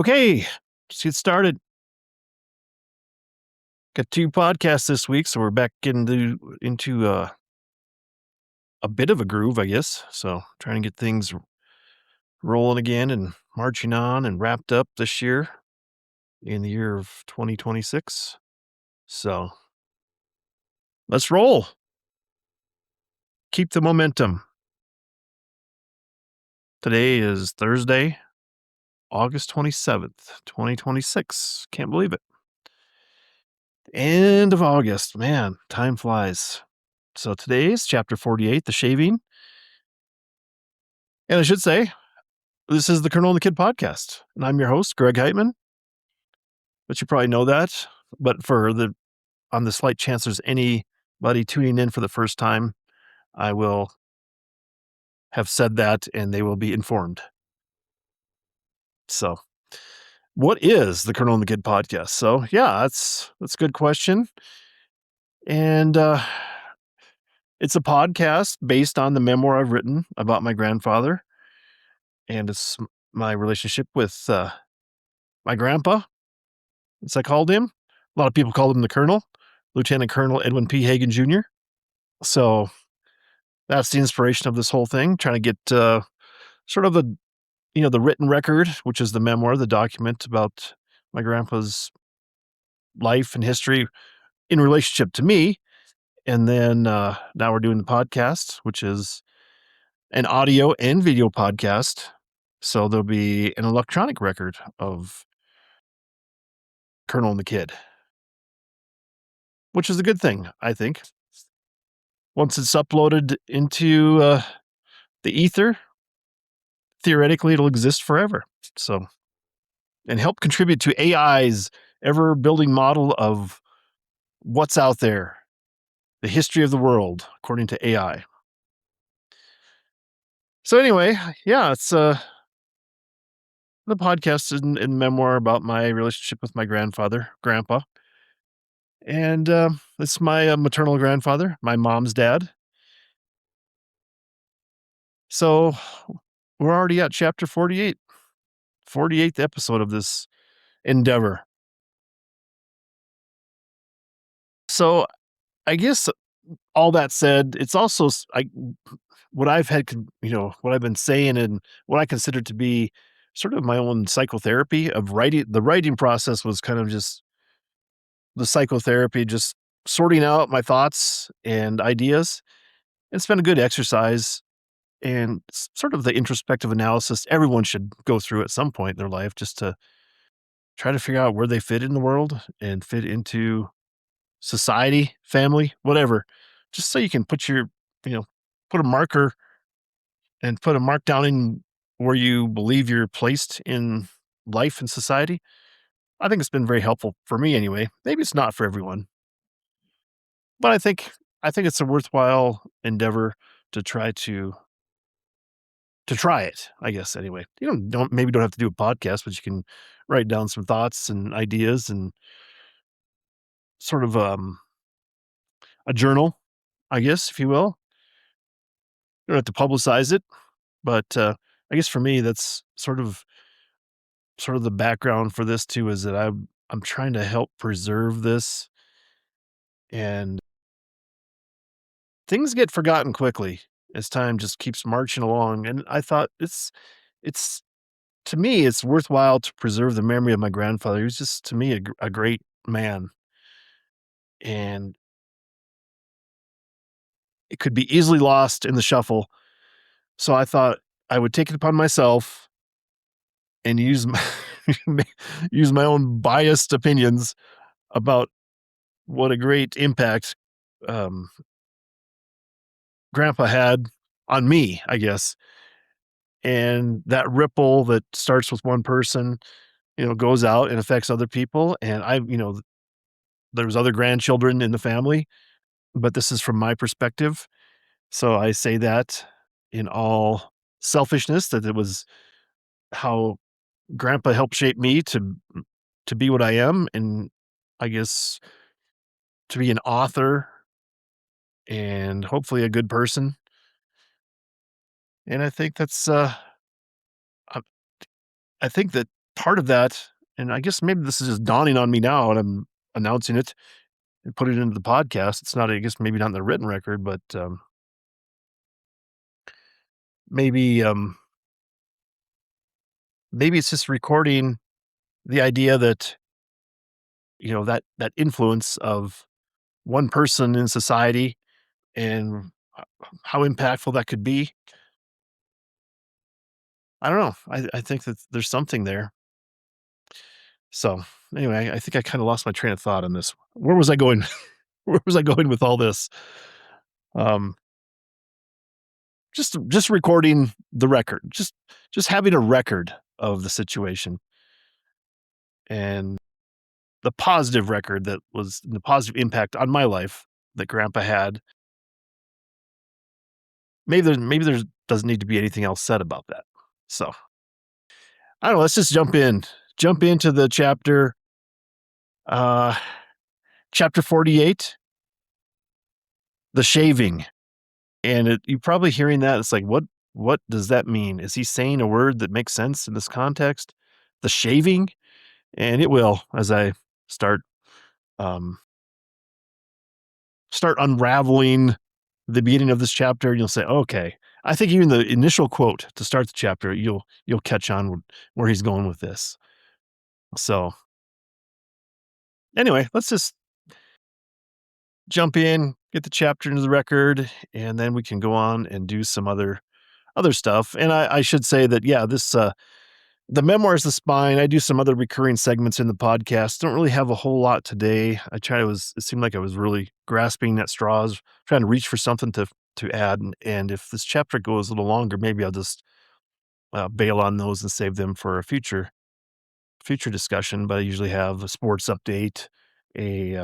Okay, let's get started. Got 2 podcasts this week, so we're back into a bit of a groove, I guess. So, trying to get things rolling again and marching on and wrapped up this year in the year of 2026. So, let's roll. Keep the momentum. Today is Thursday, August 27th, 2026. Can't believe it. End of August. Man, time flies. So, today is chapter 48, the shaving. And I should say, this is the Colonel and the Kid podcast, and I'm your host, Greg Heitman. But you probably know that. But on the slight chance there's anybody tuning in for the first time, I will have said that, and they will be informed. So, what is the Colonel and the Kid podcast? So, yeah, that's a good question, and it's a podcast based on the memoir I've written about my grandfather, and it's my relationship with my grandpa, as I called him. A lot of people called him the Colonel, Lieutenant Colonel Edwin P. Hagen Jr. So that's the inspiration of this whole thing, trying to get sort of the written record, which is the memoir, the document about my grandpa's life and history in relationship to me. And then now we're doing the podcast, which is an audio and video podcast. So there'll be an electronic record of Colonel and the Kid, which is a good thing, I think. Once it's uploaded into the ether, theoretically it'll exist forever. So, and help contribute to AI's ever building model of what's out there, the history of the world, according to AI. So anyway, yeah, it's the podcast and memoir about my relationship with my grandpa. And it's my maternal grandfather, my mom's dad. So we're already at chapter 48, 48th episode of this endeavor. So I guess all that said, it's also what I've had, what I've been saying and what I consider to be sort of my own psychotherapy of writing. The writing process was kind of just the psychotherapy, just sorting out my thoughts and ideas. It's been a good exercise and sort of the introspective analysis everyone should go through at some point in their life just to try to figure out where they fit in the world and fit into society, family, whatever, just so you can you know, put a marker and put a mark down in where you believe you're placed in life and society. I think it's been very helpful for me anyway. Maybe it's not for everyone, but I think it's a worthwhile endeavor to try it, I guess anyway. You don't have to do a podcast, but you can write down some thoughts and ideas and sort of a journal, I guess, if you will. You don't have to publicize it, but I guess for me that's sort of the background for this too is that I'm trying to help preserve this, and things get forgotten quickly as time just keeps marching along. And I thought it's to me it's worthwhile to preserve the memory of my grandfather. He was just to me a great man, and it could be easily lost in the shuffle. So I thought I would take it upon myself and use my use my own biased opinions about what a great impact um, grandpa had on me, I guess. And that ripple that starts with one person, goes out and affects other people. And there's other grandchildren in the family, but this is from my perspective. So I say that in all selfishness that it was how grandpa helped shape me to be what I am. And I guess to be an author and hopefully a good person. And I think that's, I I think that part of that, and I guess maybe this is just dawning on me now and I'm announcing it and put it into the podcast. It's not, I guess, maybe not in the written record, but maybe maybe it's just recording the idea that that influence of one person in society and how impactful that could be. I don't know. I think that there's something there. So anyway, I think I kind of lost my train of thought on this. Where was I going? Where was I going with all this? Um, just recording the record, just having a record of the situation and the positive record that was the positive impact on my life that Grandpa had. Maybe there doesn't need to be anything else said about that. So I don't know. Let's just jump into the chapter. Uh, Chapter 48, the shaving. And you're probably hearing that. It's like, what does that mean? Is he saying a word that makes sense in this context? The shaving? And it will as I start um, start unraveling the beginning of this chapter. You'll say, okay. I think even the initial quote to start the chapter, you'll catch on where he's going with this. So anyway, let's just jump in, get the chapter into the record, and then we can go on and do some other stuff. And I should say that, yeah, this the memoir is the spine. I do some other recurring segments in the podcast. Don't really have a whole lot today. It seemed like I was really grasping at straws, trying to reach for something to add. And if this chapter goes a little longer, maybe I'll just bail on those and save them for a future discussion. But I usually have a sports update, a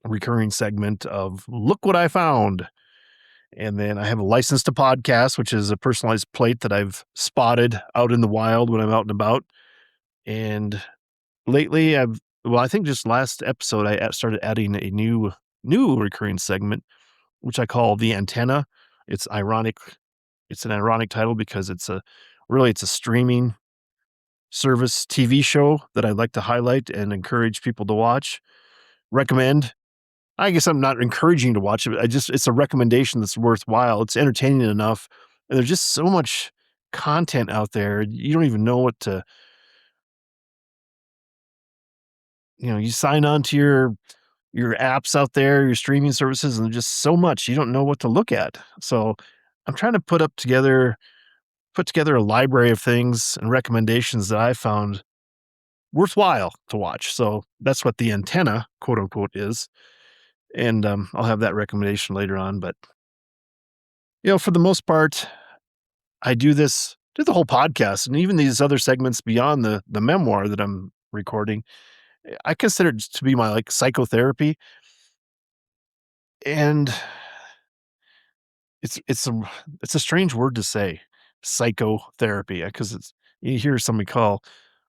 recurring segment of look what I found. And then I have a license to podcast, which is a personalized plate that I've spotted out in the wild when I'm out and about. And lately I think just last episode, started adding a new recurring segment, which I call the antenna. It's ironic. It's an ironic title because it's a streaming service TV show that I'd like to highlight and encourage people to watch, recommend. I guess I'm not encouraging to watch it. It's a recommendation that's worthwhile. It's entertaining enough. And there's just so much content out there. You don't even know what to, you sign on to your apps out there, your streaming services, and there's just so much you don't know what to look at. So I'm trying to put together a library of things and recommendations that I found worthwhile to watch. So that's what the antenna, quote unquote, is. And I'll have that recommendation later on. But for the most part, I do the whole podcast and even these other segments beyond the memoir that I'm recording. I consider it to be my like psychotherapy. And it's a strange word to say, psychotherapy, because you hear somebody call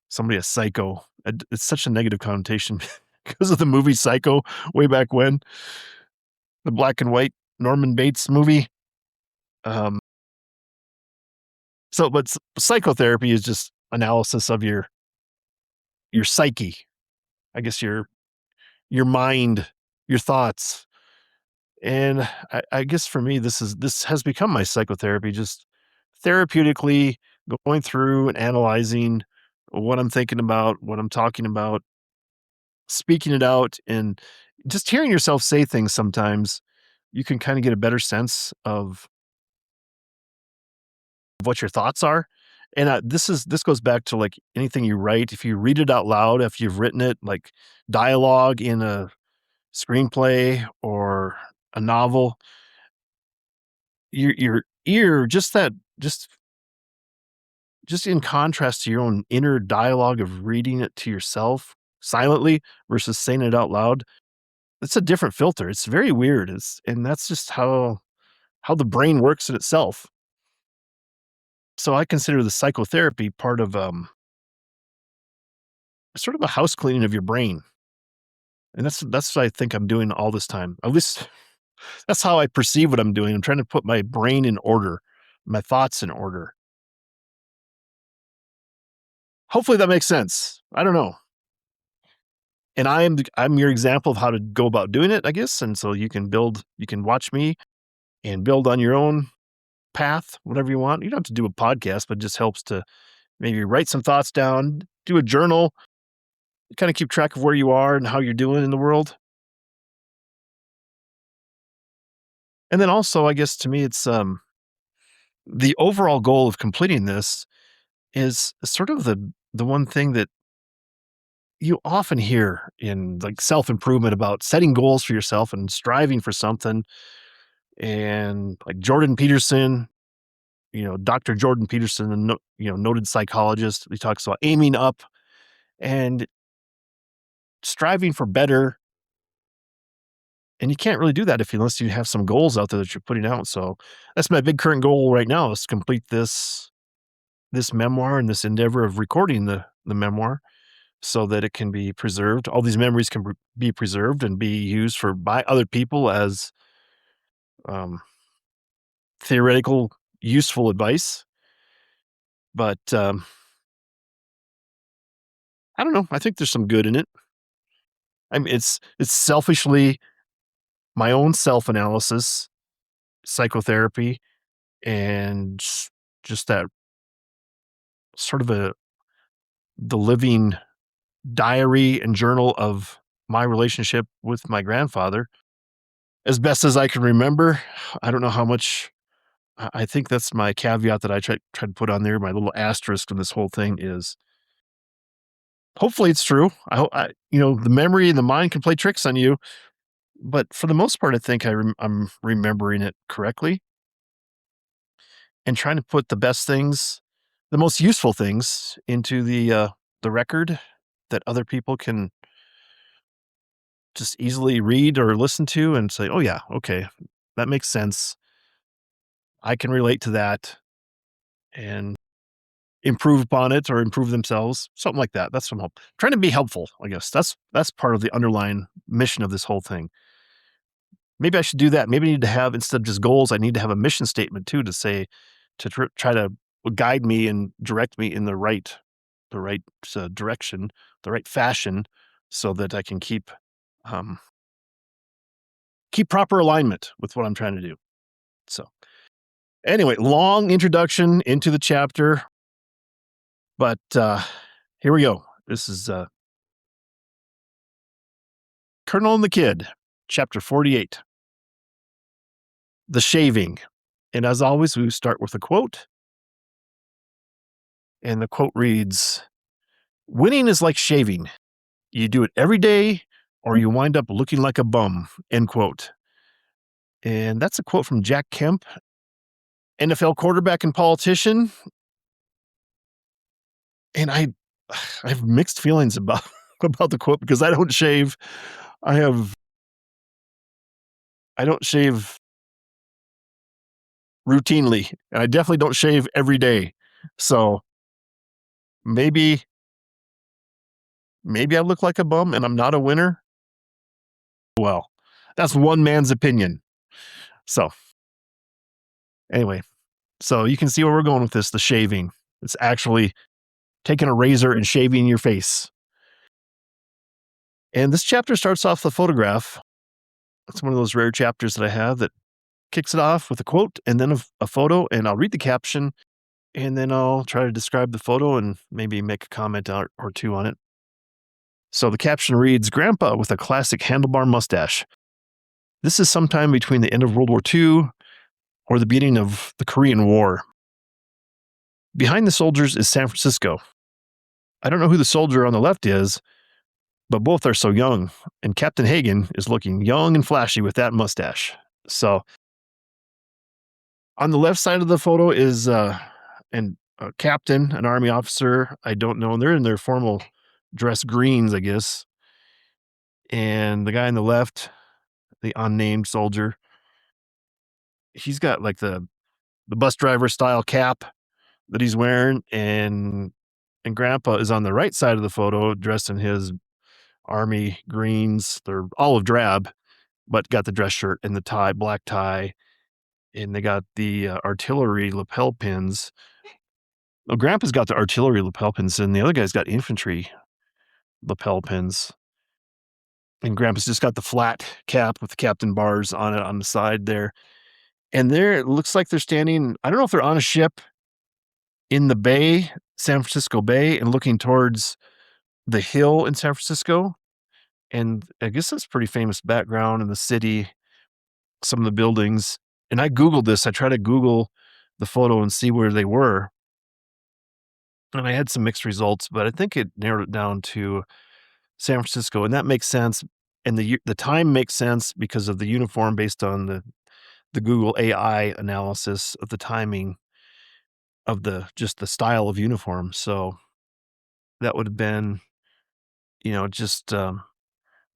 somebody a psycho. It's such a negative connotation because of the movie Psycho way back when, the black and white Norman Bates movie. Um, but psychotherapy is just analysis of your psyche, I guess your mind, your thoughts. And I guess for me, this has become my psychotherapy, just therapeutically going through and analyzing what I'm thinking about, what I'm talking about, speaking it out, and just hearing yourself say things sometimes, you can kind of get a better sense of what your thoughts are. And this goes back to like anything you write. If you read it out loud, if you've written it like dialogue in a screenplay or a novel, your ear just in contrast to your own inner dialogue of reading it to yourself silently versus saying it out loud, it's a different filter. It's very weird. And that's just how the brain works in itself. So I consider the psychotherapy part of sort of a house cleaning of your brain. And that's what I think I'm doing all this time. At least that's how I perceive what I'm doing. I'm trying to put my brain in order, my thoughts in order. Hopefully that makes sense. I don't know. And I'm your example of how to go about doing it, I guess, and so you can watch me and build on your own path, whatever you want. You don't have to do a podcast, but it just helps to maybe write some thoughts down, do a journal, kinda keep track of where you are and how you're doing in the world. And then also, I guess to me, it's, the overall goal of completing this is sort of the one thing that you often hear in, like, self-improvement about setting goals for yourself and striving for something, and, like, Jordan Peterson, Dr. Jordan Peterson, the noted psychologist, he talks about aiming up and striving for better, and you can't really do that if unless you have some goals out there that you're putting out. So that's my big current goal right now, is to complete this memoir and this endeavor of recording the memoir so that it can be preserved. All these memories can be preserved and be used for by other people as um, theoretical, useful advice. But I don't know. I think there's some good in it. I mean, it's selfishly my own self analysis, psychotherapy, and just that sort of the living diary and journal of my relationship with my grandfather as best as I can remember. I don't know how much. I think that's my caveat that I try to put on there. My little asterisk in this whole thing is hopefully it's true. I hope the memory and the mind can play tricks on you, but for the most part, I think I'm remembering it correctly and trying to put the best things, the most useful things into the record that other people can just easily read or listen to and say, "Oh yeah, okay, that makes sense. I can relate to that," and improve upon it or improve themselves, something like that. That's what I'm trying to be helpful, I guess. That's part of the underlying mission of this whole thing. Maybe I should do that. Maybe I need to have, instead of just goals, I need to have a mission statement too, to say, try to guide me and direct me in the right direction, the right fashion, so that I can um, keep proper alignment with what I'm trying to do. So anyway, long introduction into the chapter, but here we go. This is Colonel and the Kid, chapter 48, The Shaving. And as always, we start with a quote, and the quote reads, "Winning is like shaving. You do it every day or you wind up looking like a bum," end quote. And that's a quote from Jack Kemp, NFL quarterback and politician. And I have mixed feelings about about the quote because I don't shave. I have I don't shave routinely, and I definitely don't shave every day. So maybe maybe I look like a bum and I'm not a winner. Well, that's one man's opinion. So anyway, so you can see where we're going with this, the shaving. It's actually taking a razor and shaving your face. And this chapter starts off with a photograph. It's one of those rare chapters that I have that kicks it off with a quote and then a photo, and I'll read the caption and then I'll try to describe the photo and maybe make a comment or two on it. So the caption reads, "Grandpa with a classic handlebar mustache. This is sometime between the end of World War II or the beginning of the Korean War. Behind the soldiers is San Francisco. I don't know who the soldier on the left is, but both are so young, and Captain Hagen is looking young and flashy with that mustache." So on the left side of the photo is a captain, an army officer. I don't know. And they're in their formal dress greens, I guess. And the guy on the left, the unnamed soldier, he's got like the bus driver style cap that he's wearing, and Grandpa is on the right side of the photo, dressed in his army greens. They're olive drab, but got the dress shirt and the tie, black tie, and they got the artillery lapel pins Well, Grandpa's got the artillery lapel pins, and the other guy's got infantry lapel pins. And Grandpa's just got the flat cap with the captain bars on it on the side there. And there it looks like they're standing, I don't know if they're on a ship in the bay, San Francisco Bay, and looking towards the hill in San Francisco. And I guess that's pretty famous background in the city, some of the buildings. And I Googled this. I tried to Google the photo and see where they were. And I had some mixed results, but I think it narrowed it down to San Francisco. And that makes sense. And the time makes sense because of the uniform based on the Google AI analysis of the timing of the just the style of uniform. So that would have been, just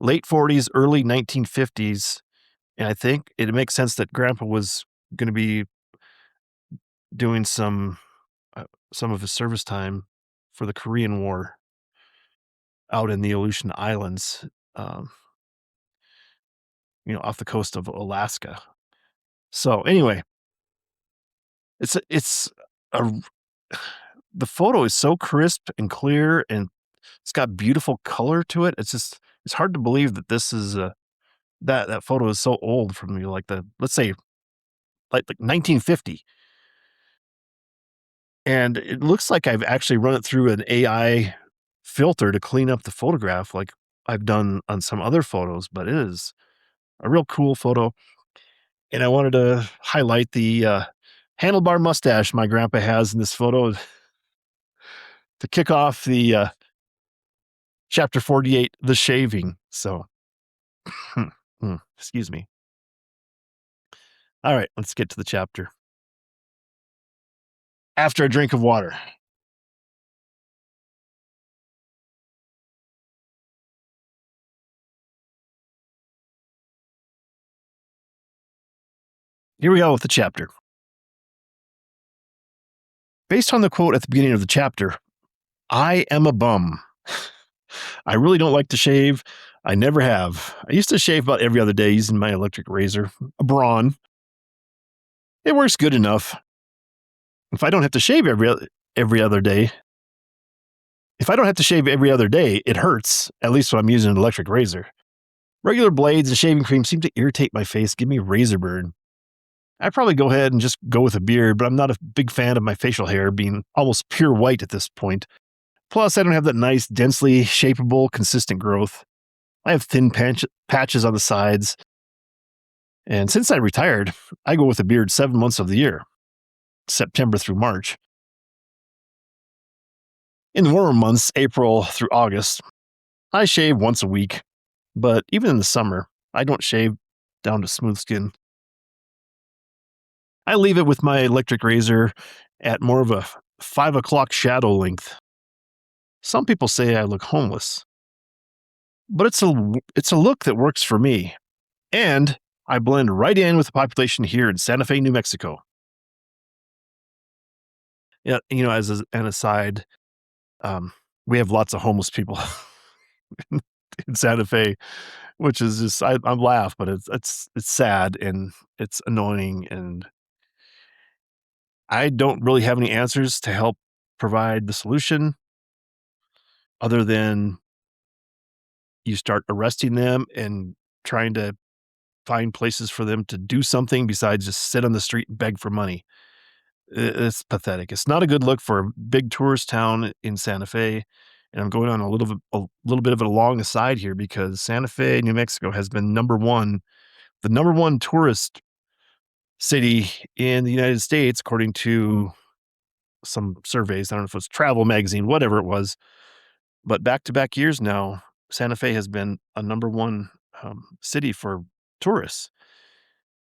late 40s, early 1950s. And I think it makes sense that Grandpa was going to be doing some of his service time for the Korean War out in the Aleutian Islands, um, off the coast of Alaska. So anyway, it's a the photo is so crisp and clear, and it's got beautiful color to it. It's hard to believe that this is that photo is so old from like the let's say like 1950. And it looks like I've actually run it through an AI filter to clean up the photograph like I've done on some other photos, but it is a real cool photo. And I wanted to highlight the handlebar mustache my grandpa has in this photo to kick off the chapter 48, the shaving. So, excuse me. All right, let's get to the chapter. After a drink of water. Here we go with the chapter. Based on the quote at the beginning of the chapter, I am a bum. I really don't like to shave. I never have. I used to shave about every other day using my electric razor, a Braun. It works good enough. If I don't have to shave every other day, if I don't have to shave every other day, it hurts, at least when I'm using an electric razor. Regular blades and shaving cream seem to irritate my face, give me razor burn. I'd probably go ahead and just go with a beard, but I'm not a big fan of my facial hair being almost pure white at this point. Plus, I don't have that nice, densely shapeable, consistent growth. I have thin patches on the sides. And since I retired, I go with a beard 7 months of the year, September through March. In the warmer months, April through August, I shave once a week. But even in the summer, I don't shave down to smooth skin. I leave it with my electric razor at more of a 5 o'clock shadow length. Some people say I look homeless, but it's a look that works for me. And I blend right in with the population here in Santa Fe, New Mexico. Yeah, as an aside, um, we have lots of homeless people in Santa Fe, which is just I laugh, but it's sad and it's annoying, and I don't really have any answers to help provide the solution other than you start arresting them and trying to find places for them to do something besides just sit on the street and beg for money. It's pathetic. It's not a good look for a big tourist town in Santa Fe. And I'm going on a little bit of a long aside here because Santa Fe, New Mexico has been the number one tourist city in the United States, according to some surveys. I don't know if it was Travel Magazine, whatever it was, but back to back years now, Santa Fe has been a number one city for tourists.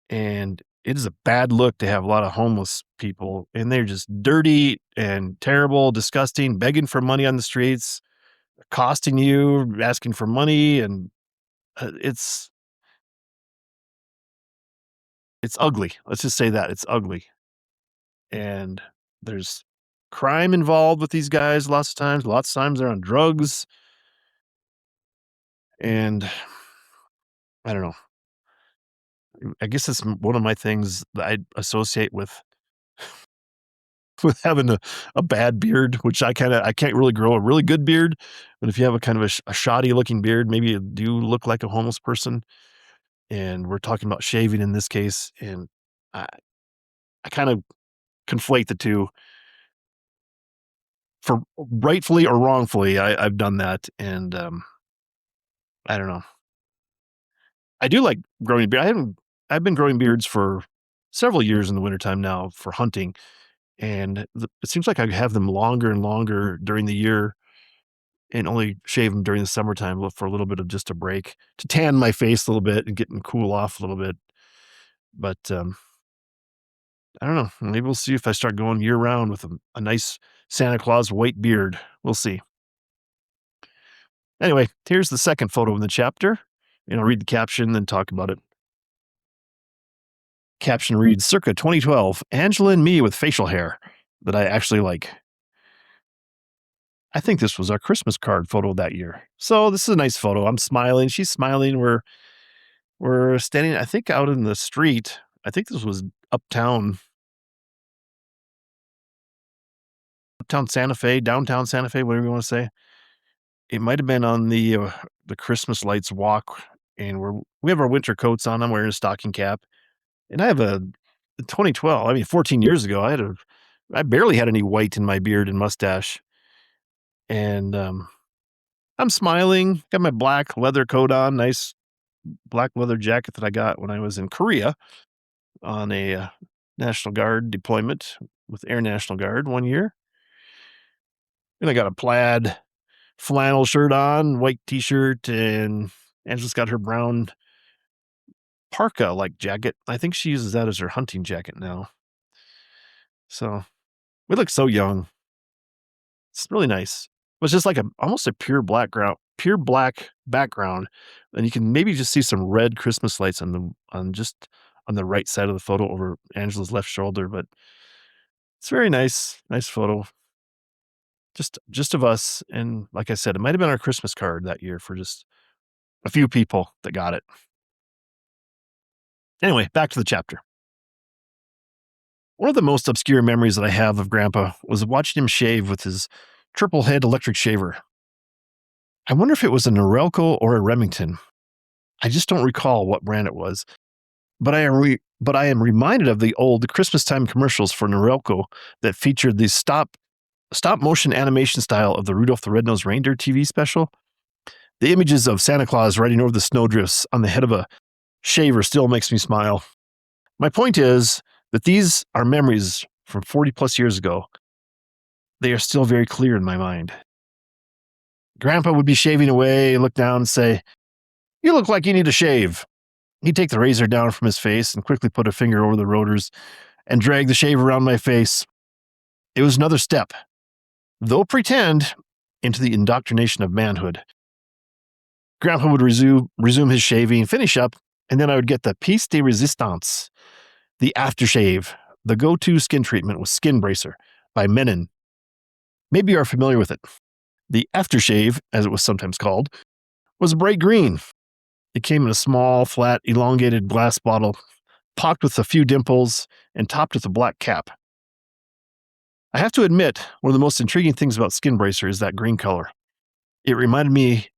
And it is a bad look to have a lot of homeless people, and they're just dirty and terrible, disgusting, begging for money on the streets, accosting you, asking for money, and it's ugly. Let's just say that it's ugly, and there's crime involved with these guys. Lots of times, they're on drugs, and I don't know. I guess it's one of my things that I associate with with having a bad beard, which I can't really grow a really good beard, but if you have a kind of a shoddy looking beard, maybe you do look like a homeless person, and we're talking about shaving in this case, and I I kind of conflate the 2 for rightfully or wrongfully, I've done that, and, I don't know. I do like growing beard. I've been growing beards for several years in the wintertime now for hunting, and it seems like I have them longer and longer during the year and only shave them during the summertime for a little bit of just a break to tan my face a little bit and get and cool off a little bit. But, I don't know. Maybe we'll see if I start going year round with a nice Santa Claus white beard. We'll see. Anyway, here's the second photo in the chapter, and I'll read the caption, then talk about it. Caption reads, circa 2012, Angela and me with facial hair that I actually like. I think this was our Christmas card photo that year. So this is a nice photo. I'm smiling. She's smiling. We're standing, I think, out in the street. I think this was uptown Santa Fe, downtown Santa Fe, whatever you want to say. It might have been on the Christmas lights walk, and we have our winter coats on. I'm wearing a stocking cap, and I have a 2012. I mean, 14 years ago, I barely had any white in my beard and mustache, and I'm smiling. Got my black leather coat on, nice black leather jacket that I got when I was in Korea on a National Guard deployment with Air National Guard one year, and I got a plaid flannel shirt on, white t-shirt, and Angela's got her brown parka-like jacket. I think she uses that as her hunting jacket now. So, we look so young. It's really nice. It was just like almost a pure black background, and you can maybe just see some red Christmas lights on the right side of the photo over Angela's left shoulder, but it's very nice. Nice photo. Just of us, and like I said, it might have been our Christmas card that year for just a few people that got it. Anyway, back to the chapter. One of the most obscure memories that I have of Grandpa was watching him shave with his triple head electric shaver. I wonder if it was a Norelco or a Remington. I just don't recall what brand it was, but I am reminded of the old Christmas time commercials for Norelco that featured the stop motion animation style of the Rudolph the Red-Nosed Reindeer TV special. The images of Santa Claus riding over the snowdrifts on the head of a shaver still makes me smile. My point is that these are memories from 40 plus years ago. They are still very clear in my mind. Grandpa would be shaving away, look down and say, "You look like you need a shave." He'd take the razor down from his face and quickly put a finger over the rotors and drag the shave around my face. It was another step, though pretend, into the indoctrination of manhood. Grandpa would resume his shaving, finish up, and then I would get the piece de resistance, the aftershave, the go-to skin treatment with Skin Bracer by Menon. Maybe you are familiar with it. The aftershave, as it was sometimes called, was bright green. It came in a small, flat, elongated glass bottle, pocked with a few dimples and topped with a black cap. I have to admit, one of the most intriguing things about Skin Bracer is that green color. It reminded me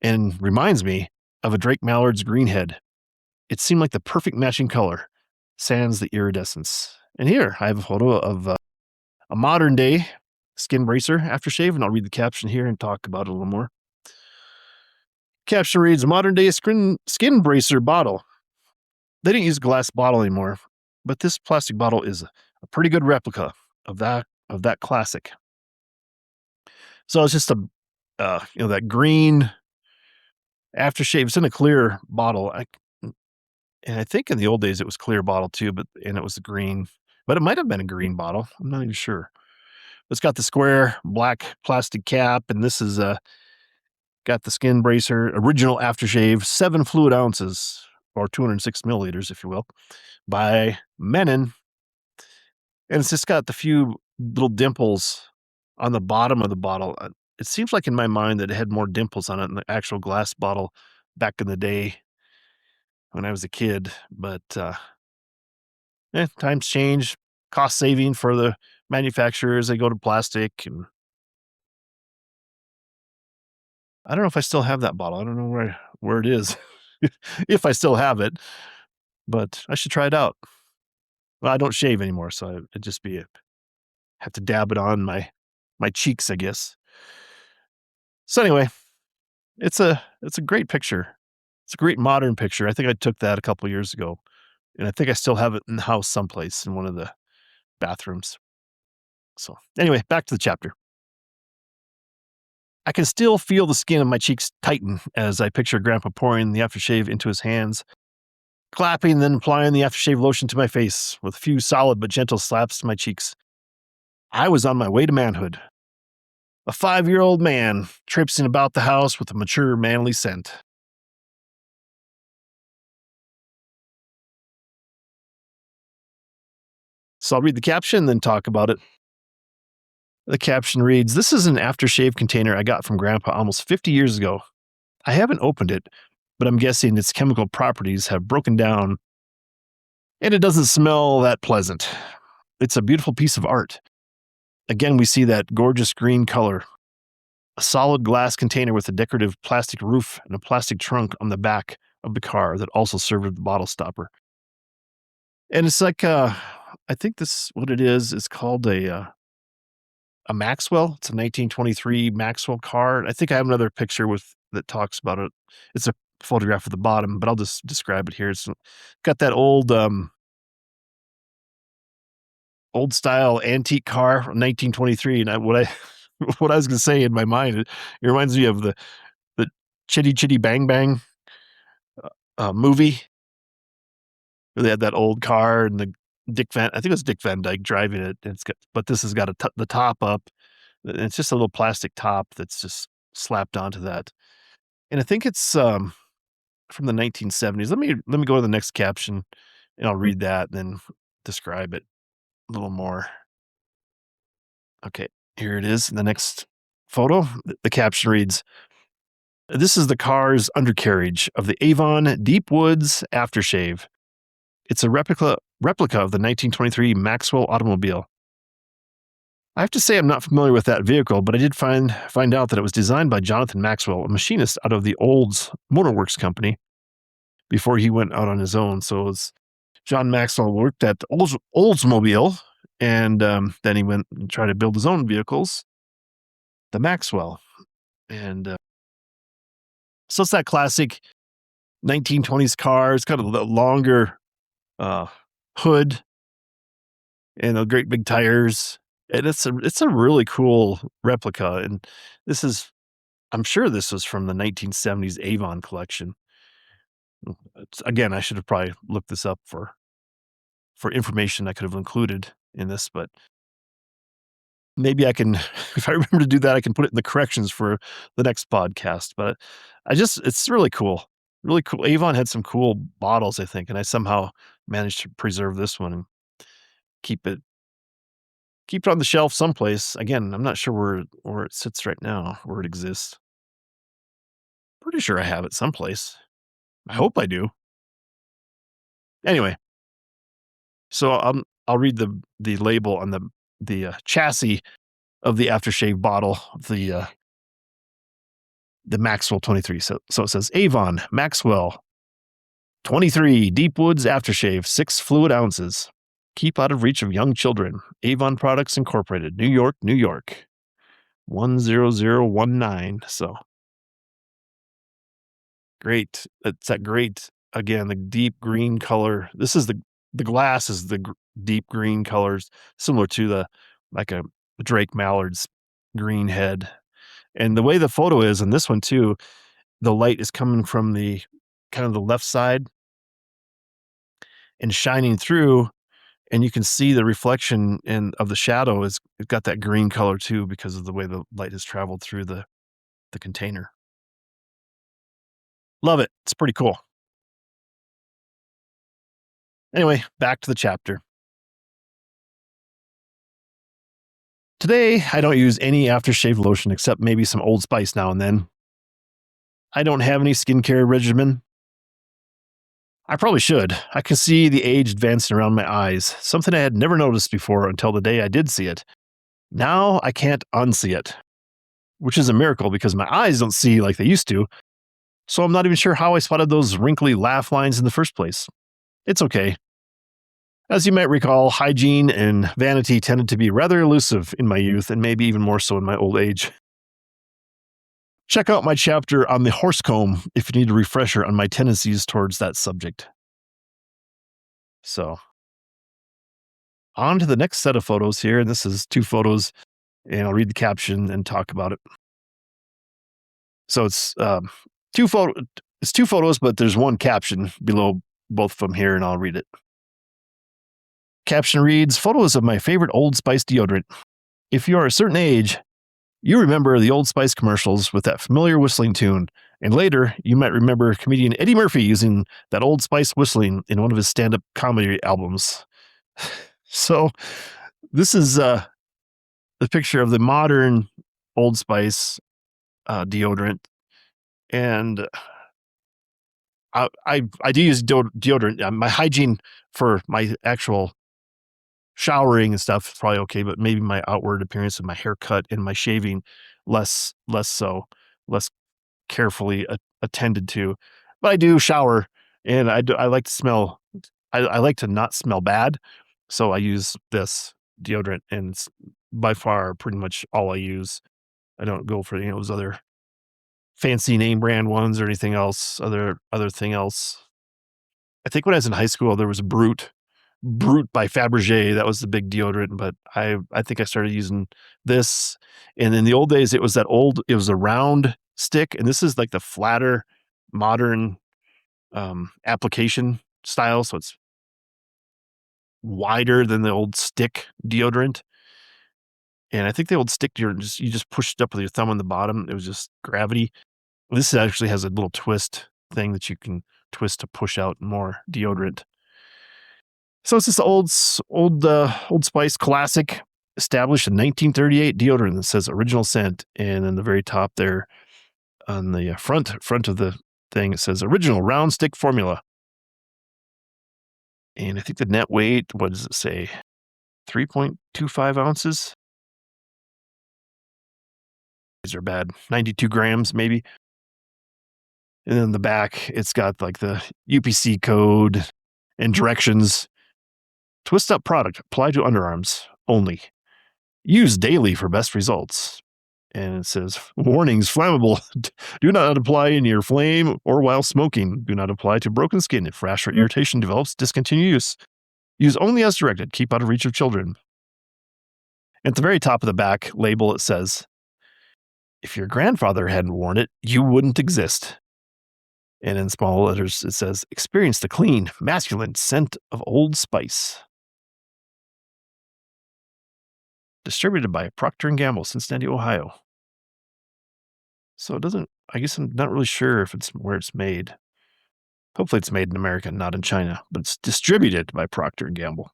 and reminds me of a Drake Mallard's green head. It seemed like the perfect matching color, sans the iridescence. And here I have a photo of a modern day Skin Bracer aftershave, and I'll read the caption here and talk about it a little more. Caption reads, modern day skin bracer bottle. They didn't use a glass bottle anymore, but this plastic bottle is a pretty good replica of that classic. So it's just that green aftershave. It's in a clear bottle. And I think in the old days it was clear bottle too, and it was green, but it might have been a green bottle. I'm not even sure. It's got the square black plastic cap, and this is got the Skin Bracer original aftershave, 7 fluid ounces, or 206 milliliters, if you will, by Menon. And it's just got the few little dimples on the bottom of the bottle. It seems like in my mind that it had more dimples on it than the actual glass bottle back in the day when I was a kid. But times change, cost saving for the manufacturers, they go to plastic, and I don't know if I still have that bottle. I don't know where it is, if I still have it, but I should try it out. Well, I don't shave anymore, so it'd just be have to dab it on my cheeks, I guess. So anyway, it's a great picture. It's a great modern picture. I think I took that a couple years ago, and I think I still have it in the house someplace in one of the bathrooms. So anyway, back to the chapter. I can still feel the skin of my cheeks tighten as I picture Grandpa pouring the aftershave into his hands, clapping, then applying the aftershave lotion to my face with a few solid but gentle slaps to my cheeks. I was on my way to manhood. A 5-year-old man traipsing about the house with a mature, manly scent. So I'll read the caption, then talk about it. The caption reads, "This is an aftershave container I got from Grandpa almost 50 years ago. I haven't opened it, but I'm guessing its chemical properties have broken down and it doesn't smell that pleasant. It's a beautiful piece of art. Again, we see that gorgeous green color. A solid glass container with a decorative plastic roof and a plastic trunk on the back of the car that also served as the bottle stopper. And it's like, I think this, what it is called a Maxwell. It's a 1923 Maxwell car. I think I have another picture with that talks about it. It's a photograph at the bottom, but I'll just describe it here. It's got that old style antique car from 1923. And what I was gonna say in my mind, it reminds me of the Chitty Chitty Bang Bang movie where they had that old car and the I think it was Dick Van Dyke driving it. And but this has got the top up. And it's just a little plastic top that's just slapped onto that. And I think it's from the 1970s. Let me go to the next caption, and I'll read that and then describe it a little more. Okay, here it is. The next photo. The caption reads, "This is the car's undercarriage of the Avon Deep Woods aftershave. It's a replica of the 1923 Maxwell automobile. I have to say I'm not familiar with that vehicle, but I did find out that it was designed by Jonathan Maxwell, a machinist out of the Olds Motorworks Company, before he went out on his own. So it's John Maxwell worked at Oldsmobile, and then he went and tried to build his own vehicles, the Maxwell. And so it's that classic 1920s car. It's got a longer uh, hood and the great big tires. And it's a really cool replica. And I'm sure this was from the 1970s Avon collection. Again, I should have probably looked this up for information I could have included in this, but maybe I can, if I remember to do that, I can put it in the corrections for the next podcast. But it's really cool. Really cool. Avon had some cool bottles, I think, and I somehow managed to preserve this one and keep it on the shelf someplace. Again, I'm not sure where it sits right now, where it exists. Pretty sure I have it someplace. I hope I do. Anyway, so I'll read the label on the chassis of the aftershave bottle, the Maxwell 23. So it says Avon Maxwell 23 Deep Woods Aftershave, 6 fluid ounces. Keep out of reach of young children. Avon Products Incorporated, New York, New York. 10019. So great. It's that great, again, the deep green color. This is the glass is the deep green colors, similar to like a Drake Mallard's green head. And the way the photo is in this one too, the light is coming from the kind of the left side and shining through, and you can see the reflection of the shadow it's got that green color too because of the way the light has traveled through the container. Love it. It's pretty cool. Anyway, back to the chapter. Today, I don't use any aftershave lotion except maybe some Old Spice now and then. I don't have any skincare regimen. I probably should. I could see the age advancing around my eyes, something I had never noticed before until the day I did see it. Now I can't unsee it, which is a miracle because my eyes don't see like they used to, so I'm not even sure how I spotted those wrinkly laugh lines in the first place. It's okay. As you might recall, hygiene and vanity tended to be rather elusive in my youth and maybe even more so in my old age. Check out my chapter on the horse comb if you need a refresher on my tendencies towards that subject. So, on to the next set of photos here, and this is 2 photos, and I'll read the caption and talk about it. So it's 2 photo it's 2 photos, but there's 1 caption below both of them here, and I'll read it. Caption reads, "Photos of my favorite Old Spice deodorant. If you are a certain age, you remember the Old Spice commercials with that familiar whistling tune, and later you might remember comedian Eddie Murphy using that Old Spice whistling in one of his stand-up comedy albums." So this is the picture of the modern Old Spice deodorant, and I do use deodorant. My hygiene for my actual showering and stuff is probably okay, but maybe my outward appearance and my haircut and my shaving less so, less carefully attended to. But I do shower, and I like to smell. I like to not smell bad, so I use this deodorant, and it's by far pretty much all I use. I don't go for those other fancy name brand ones or anything else. Other thing else. I think when I was in high school, there was Brute by Fabergé. That was the big deodorant, but I think I started using this. And in the old days, it was a round stick, and this is like the flatter, modern application style. So it's wider than the old stick deodorant. And I think the old stick deodorant, you just pushed it up with your thumb on the bottom. It was just gravity. This actually has a little twist thing that you can twist to push out more deodorant. So it's this Old Spice classic, established in 1938 deodorant that says original scent, and in the very top there on the front of the thing it says original round stick formula. And I think the net weight, what does it say? 3.25 ounces. These are bad. 92 grams maybe. And then the back, it's got like the UPC code and directions. Twist up product, apply to underarms only. Use daily for best results. And it says, warnings, flammable. Do not apply in your flame or while smoking. Do not apply to broken skin. If rash or irritation develops, discontinue use. Use only as directed. Keep out of reach of children. At the very top of the back label, it says, if your grandfather hadn't worn it, you wouldn't exist. And in small letters, it says, experience the clean, masculine scent of Old Spice. Distributed by Procter & Gamble, Cincinnati, Ohio. So it doesn't, I guess I'm not really sure if it's where it's made. Hopefully it's made in America, not in China, but it's distributed by Procter & Gamble.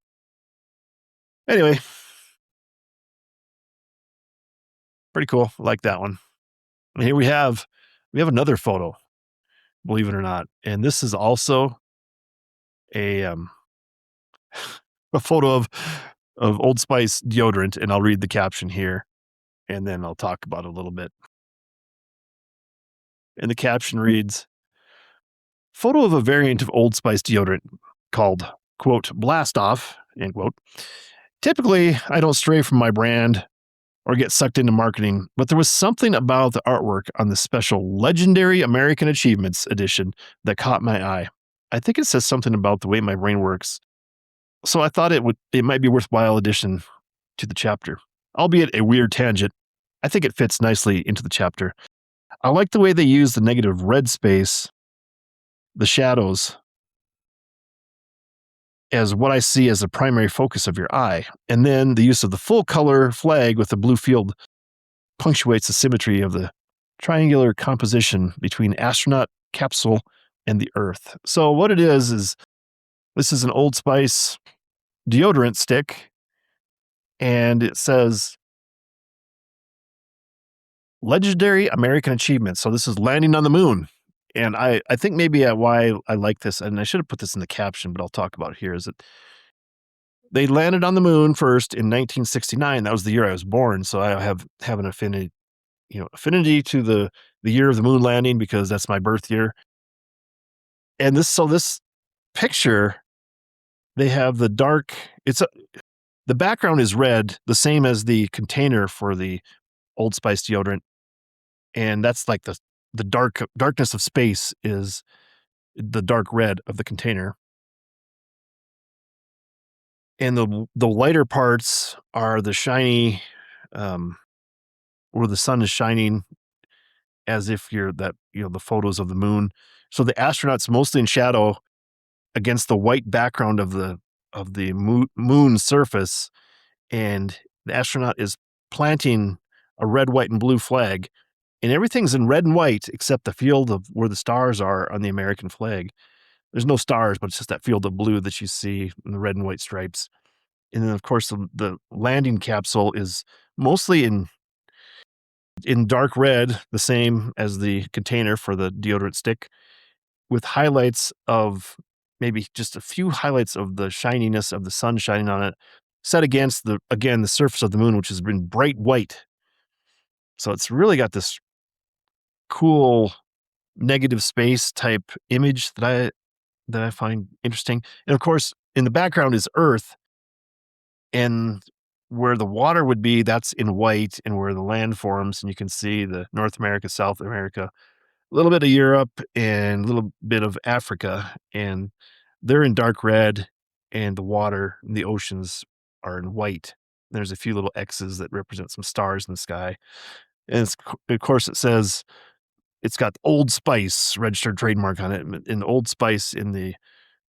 Anyway, pretty cool. I like that one. And here we have another photo, believe it or not. And this is also a photo of Old Spice deodorant, and I'll read the caption here, and then I'll talk about it a little bit. And the caption reads, photo of a variant of Old Spice deodorant called, quote, Blast Off, end quote. Typically, I don't stray from my brand or get sucked into marketing, but there was something about the artwork on the special Legendary American Achievements edition that caught my eye. I think it says something about the way my brain works. So I thought it might be a worthwhile addition to the chapter. Albeit a weird tangent, I think it fits nicely into the chapter. I like the way they use the negative red space, the shadows, as what I see as the primary focus of your eye. And then the use of the full color flag with the blue field punctuates the symmetry of the triangular composition between astronaut, capsule, and the Earth. So what it is this is an Old Spice deodorant stick, and it says Legendary American Achievements. So this is landing on the moon. And I think maybe why I like this, and I should have put this in the caption, but I'll talk about it here, is that they landed on the moon first in 1969. That was the year I was born, so I have an affinity to the year of the moon landing because that's my birth year. And this picture, they have the dark it's a the background is red, the same as the container for the Old Spice deodorant, and that's like the darkness of space is the dark red of the container. And the lighter parts are the shiny, um, where the sun is shining as if the photos of the moon. So the astronaut's mostly in shadow against the white background of the moon surface, and the astronaut is planting a red, white, and blue flag, and everything's in red and white except the field of where the stars are on the American flag. There's no stars, but it's just that field of blue that you see in the red and white stripes. And then, of course, the landing capsule is mostly in dark red, the same as the container for the deodorant stick, with highlights of maybe just a few highlights of the shininess of the sun shining on it, set against the surface of the moon, which has been bright white. So it's really got this cool negative space type image that I find interesting. And of course, in the background is Earth, and where the water would be, that's in white, and where the land forms, and you can see the North America, South America, a little bit of Europe, and a little bit of Africa, and they're in dark red, and the water and the oceans are in white. There's a few little X's that represent some stars in the sky. And of course, it says it's got Old Spice registered trademark on it, and Old Spice in the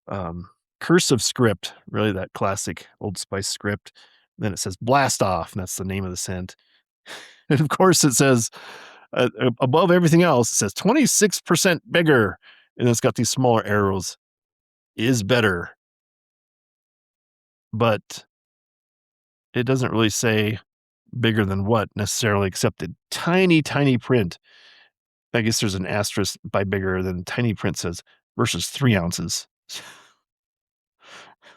um, cursive script, really that classic Old Spice script. Then it says blast off, and that's the name of the scent. And of course, it says above everything else, it says 26% bigger, and it's got these smaller arrows. Is better, but it doesn't really say bigger than what necessarily, except the tiny, tiny print. I guess there's an asterisk by bigger, than tiny print says versus 3 ounces.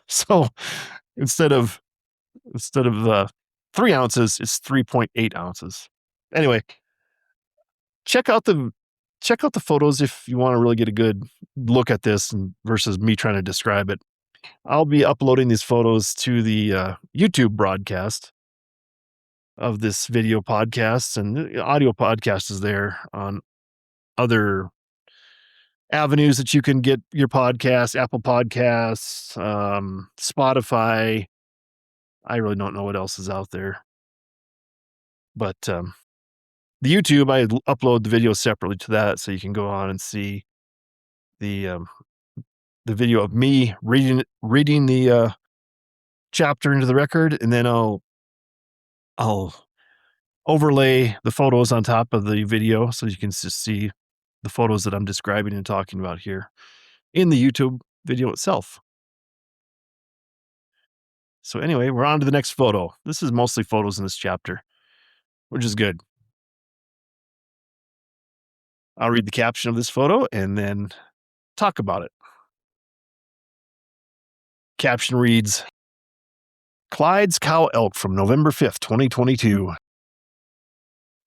So instead of instead of 3 ounces, it's 3.8 ounces. Anyway, check out the check out the photos if you want to really get a good look at this versus me trying to describe it. I'll be uploading these photos to the YouTube broadcast of this video podcast, and the audio podcast is there on other avenues that you can get your podcast, Apple Podcasts, Spotify. I really don't know what else is out there, but the YouTube, I upload the video separately to that, so you can go on and see the um, the video of me reading the chapter into the record, and then I'll overlay the photos on top of the video, so you can just see the photos that I'm describing and talking about here in the YouTube video itself. So anyway, we're on to the next photo. This is mostly photos in this chapter, which is good. I'll read the caption of this photo and then talk about it. Caption reads, Clyde's cow elk from November 5th, 2022.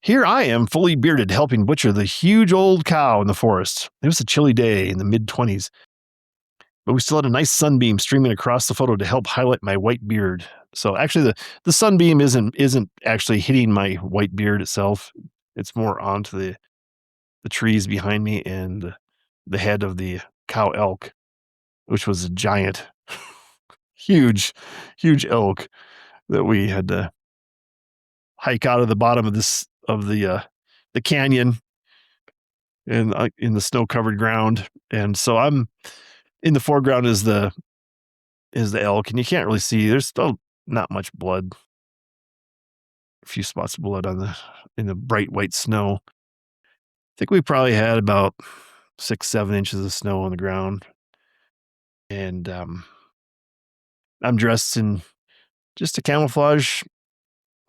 Here I am, fully bearded, helping butcher the huge old cow in the forest. It was a chilly day in the mid-20s, but we still had a nice sunbeam streaming across the photo to help highlight my white beard. So actually, the sunbeam isn't actually hitting my white beard itself. It's more onto the trees behind me and the head of the cow elk, which was a giant, huge, huge elk that we had to hike out of the bottom of the canyon and in the snow covered ground. And so I'm in the foreground is the elk, and you can't really see. There's still not much blood. A few spots of blood in the bright white snow. I think we probably had about 6-7 inches of snow on the ground, and I'm dressed in just a camouflage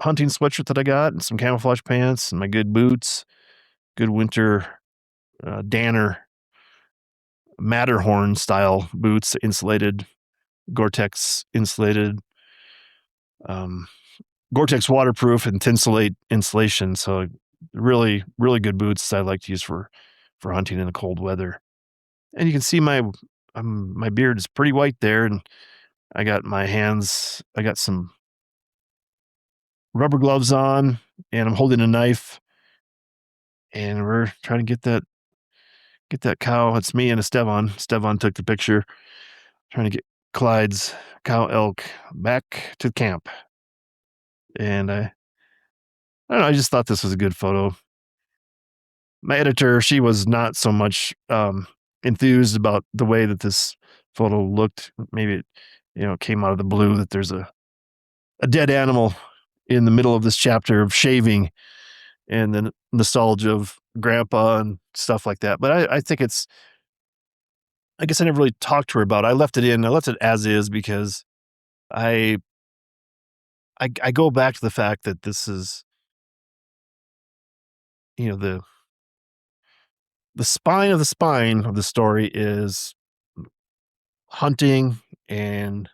hunting sweatshirt that I got, and some camouflage pants, and my good boots, good winter Danner Matterhorn style boots, insulated, Gore-Tex insulated, um, Gore-Tex waterproof and tinsulate insulation. So really, really good boots I like to use for hunting in the cold weather. And you can see my beard is pretty white there, and I got some rubber gloves on, and I'm holding a knife, and we're trying to get that cow. It's me and Esteban. Esteban took the picture, trying to get Clyde's cow elk back to camp. And I don't know, I just thought this was a good photo. My editor, she was not so much enthused about the way that this photo looked. Maybe it, came out of the blue that there's a dead animal in the middle of this chapter of shaving and the nostalgia of grandpa and stuff like that. But I think I guess I never really talked to her about it. I left it in. I left it as is because I I go back to the fact that this is, you know, the spine of the story is hunting and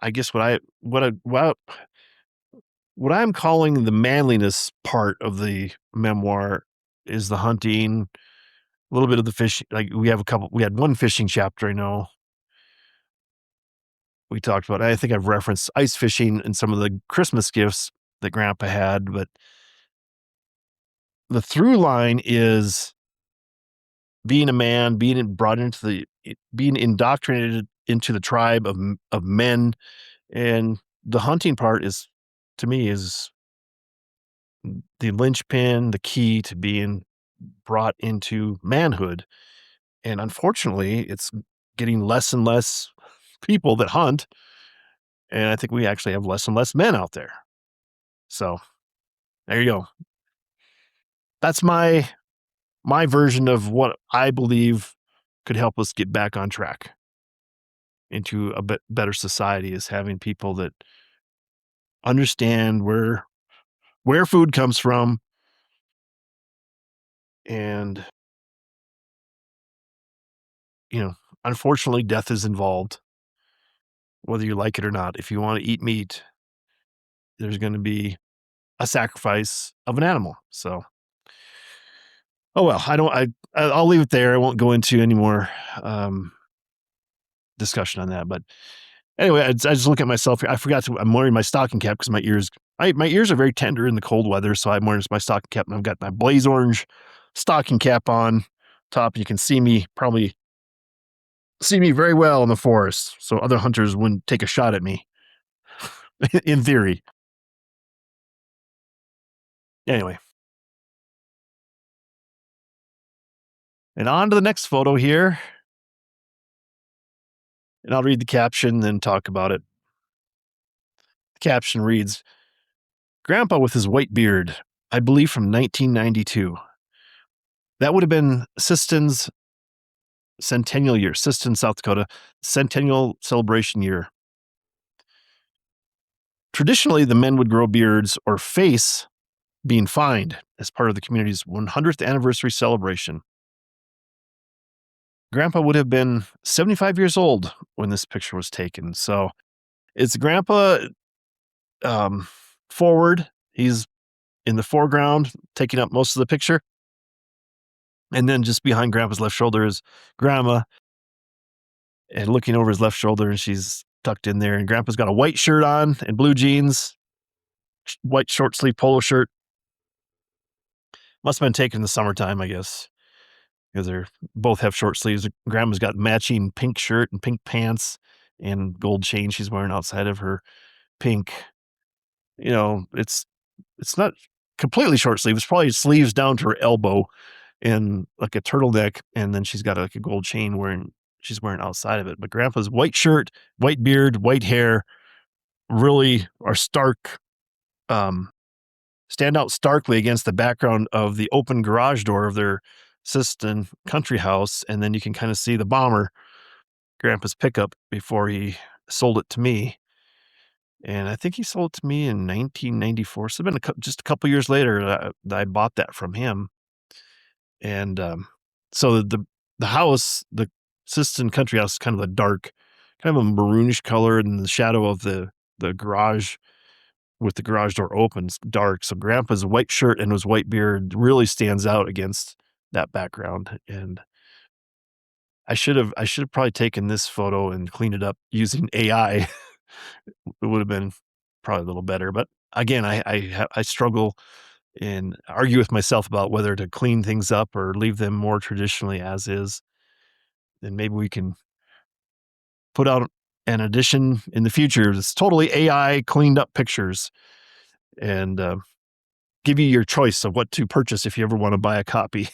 I guess what I'm calling the manliness part of the memoir is the hunting, a little bit of the fishing. Like we had one fishing chapter I know we talked about. I think I've referenced ice fishing and some of the Christmas gifts that grandpa had, but the through line is being a man, being indoctrinated into the tribe of men, and the hunting part is, to me, is the linchpin, the key to being brought into manhood. And unfortunately, it's getting less and less people that hunt, and I think we actually have less and less men out there. So there you go. That's my version of what I believe could help us get back on track into a bit better society is having people that understand where food comes from and, you know, unfortunately death is involved whether you like it or not. If you want to eat meat, there's going to be a sacrifice of an animal. So, oh well, I'll leave it there. I won't go into any more um discussion on that, but anyway, I just look at myself here. I'm wearing my stocking cap because my ears are very tender in the cold weather, so I'm wearing my stocking cap, and I've got my blaze orange stocking cap on top. You can probably see me very well in the forest, so other hunters wouldn't take a shot at me, in theory. Anyway, and on to the next photo here, and I'll read the caption, then talk about it. The caption reads, "Grandpa with his white beard, I believe from 1992. That would have been Siston's centennial year, Siston, South Dakota, centennial celebration year. Traditionally, the men would grow beards or face being fined as part of the community's 100th anniversary celebration. Grandpa would have been 75 years old when this picture was taken. So it's grandpa um, forward. He's in the foreground, taking up most of the picture. And then just behind grandpa's left shoulder is grandma, and looking over his left shoulder, and she's tucked in there. And grandpa's got a white shirt on and blue jeans, white short sleeve polo shirt. Must have been taken in the summertime, I guess, because they're both have short sleeves. Grandma's got matching pink shirt and pink pants and gold chain she's wearing outside of her pink. It's not completely short sleeve. It's probably sleeves down to her elbow and like a turtleneck, and then she's got like a gold chain she's wearing outside of it. But grandpa's white shirt, white beard, white hair really are um, stand out starkly against the background of the open garage door of their Siston country house. And then you can kind of see the bomber, grandpa's pickup, before he sold it to me. And I think he sold it to me in 1994. So it's been just a couple years later that I bought that from him. And, so the house, the Siston country house is kind of a dark, kind of a maroonish color, and the shadow of the garage with the garage door open is dark. So grandpa's white shirt and his white beard really stands out against that background. And I should have probably taken this photo and cleaned it up using AI. It would have been probably a little better. But again, I struggle and argue with myself about whether to clean things up or leave them more traditionally as is. And maybe we can put out an edition in the future that's totally AI cleaned up pictures, and give you your choice of what to purchase if you ever want to buy a copy.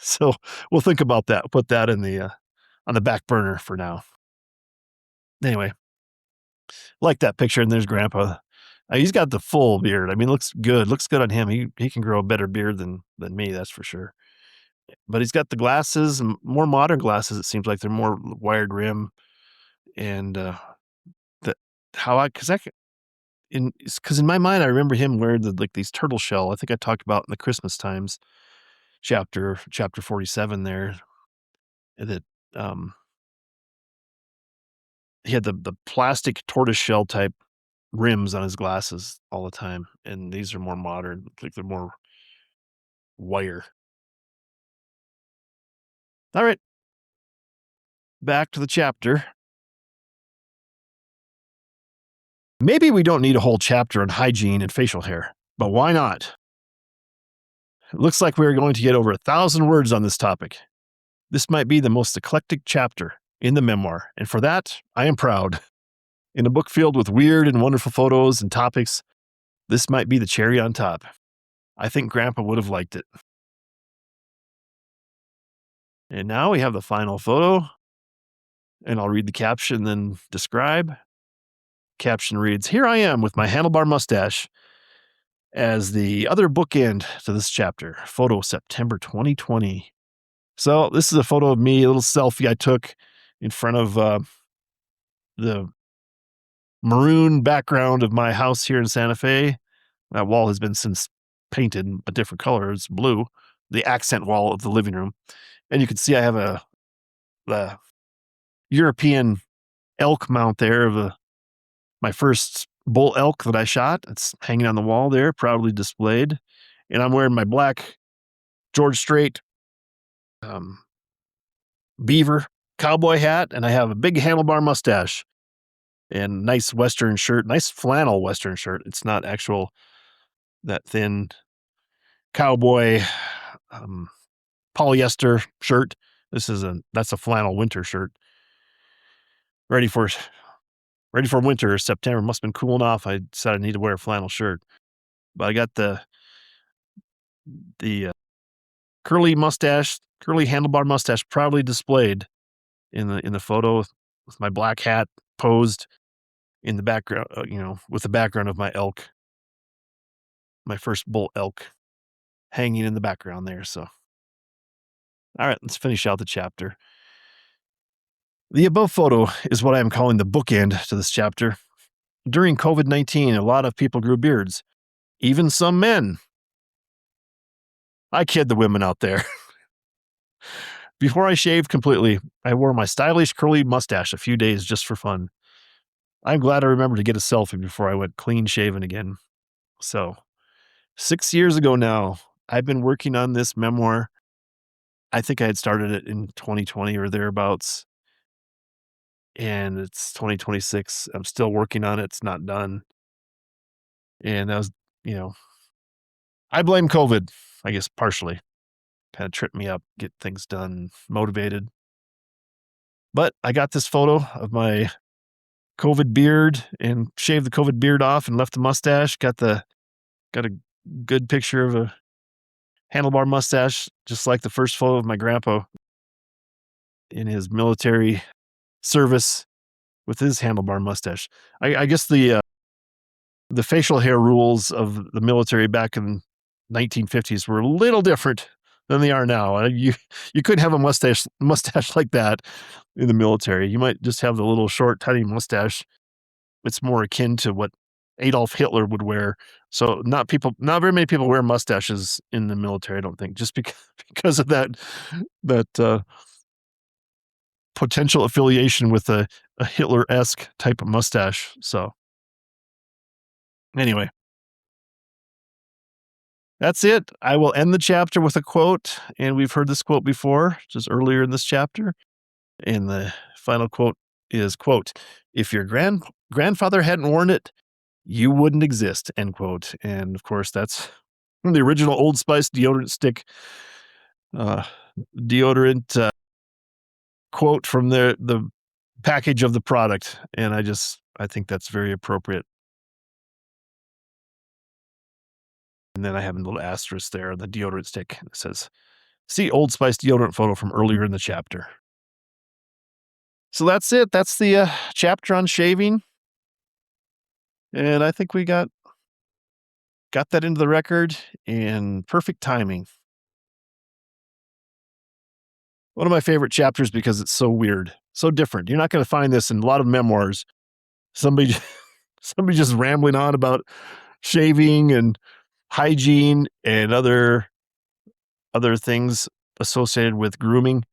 So we'll think about that. Put that in the on the back burner for now. Anyway, like that picture, and there's Grandpa. He's got the full beard. I mean, looks good. Looks good on him. He can grow a better beard than me, that's for sure. But he's got the glasses, more modern glasses. It seems like they're more wired rim, and the how I because I c- in because in my mind I remember him wearing like these turtle shell. I think I talked about in the Christmas times chapter 47 there that um he had the plastic tortoise shell type rims on his glasses all the time, and these are more modern, like they're more wire. All right, back to the chapter. Maybe we don't need a whole chapter on hygiene and facial hair, but why not? It looks like we are going to get over 1,000 words on this topic. This might be the most eclectic chapter in the memoir, and for that, I am proud. In a book filled with weird and wonderful photos and topics, this might be the cherry on top. I think Grandpa would have liked it. And now we have the final photo, and I'll read the caption, then describe. Caption reads, "Here I am with my handlebar mustache as the other bookend to this chapter. Photo September 2020. So this is a photo of me, a little selfie I took in front of the maroon background of my house here in Santa Fe. That wall has been since painted a different color. It's blue, the accent wall of the living room. And you can see I have the European elk mount there of my first bull elk that I shot. It's hanging on the wall there, proudly displayed. And I'm wearing my black George Strait um, beaver cowboy hat, and I have a big handlebar mustache and nice Western shirt, nice flannel Western shirt. It's not actual that thin cowboy um, polyester shirt. That's a flannel winter shirt. Ready for winter or September. Must have been cooling off. I decided I need to wear a flannel shirt. But I got the curly mustache, curly handlebar mustache proudly displayed in the photo with my black hat posed in the background, with the background of my elk, my first bull elk hanging in the background there. So, all right, let's finish out the chapter. The above photo is what I am calling the bookend to this chapter. During COVID-19, a lot of people grew beards, even some men. I kid the women out there. Before I shaved completely, I wore my stylish curly mustache a few days just for fun. I'm glad I remembered to get a selfie before I went clean shaven again. So, 6 years ago now, I've been working on this memoir. I think I had started it in 2020 or thereabouts, and it's 2026. I'm still working on it. It's not done. And you know, I blame COVID, I guess, partially. Kind of tripped me up, get things done, motivated. But I got this photo of my COVID beard and shaved the COVID beard off and left the mustache. Got a good picture of a handlebar mustache, just like the first photo of my grandpa in his military service with his handlebar mustache. I guess the facial hair rules of the military back in 1950s were a little different than they are now. You couldn't have a mustache like that in the military. You might just have the little short, tiny mustache. It's more akin to what Adolf Hitler would wear So not very many people wear mustaches in the military, I don't think, just because because of that potential affiliation with a Hitler-esque type of mustache. So anyway, that's it. I will end the chapter with a quote, and we've heard this quote before, just earlier in this chapter. And the final quote is, quote, "If your grandfather hadn't worn it, you wouldn't exist," end quote. And of course, that's from the original Old Spice deodorant stick, uh, deodorant quote from the package of the product. And I think that's very appropriate. And then I have a little asterisk there on the deodorant stick. It says, "See Old Spice deodorant photo from earlier in the chapter." So that's it. That's the chapter on shaving. And I think we got that into the record in perfect timing. One of my favorite chapters because it's so weird, so different. You're not going to find this in a lot of memoirs. Somebody, somebody just rambling on about shaving and hygiene and other things associated with grooming.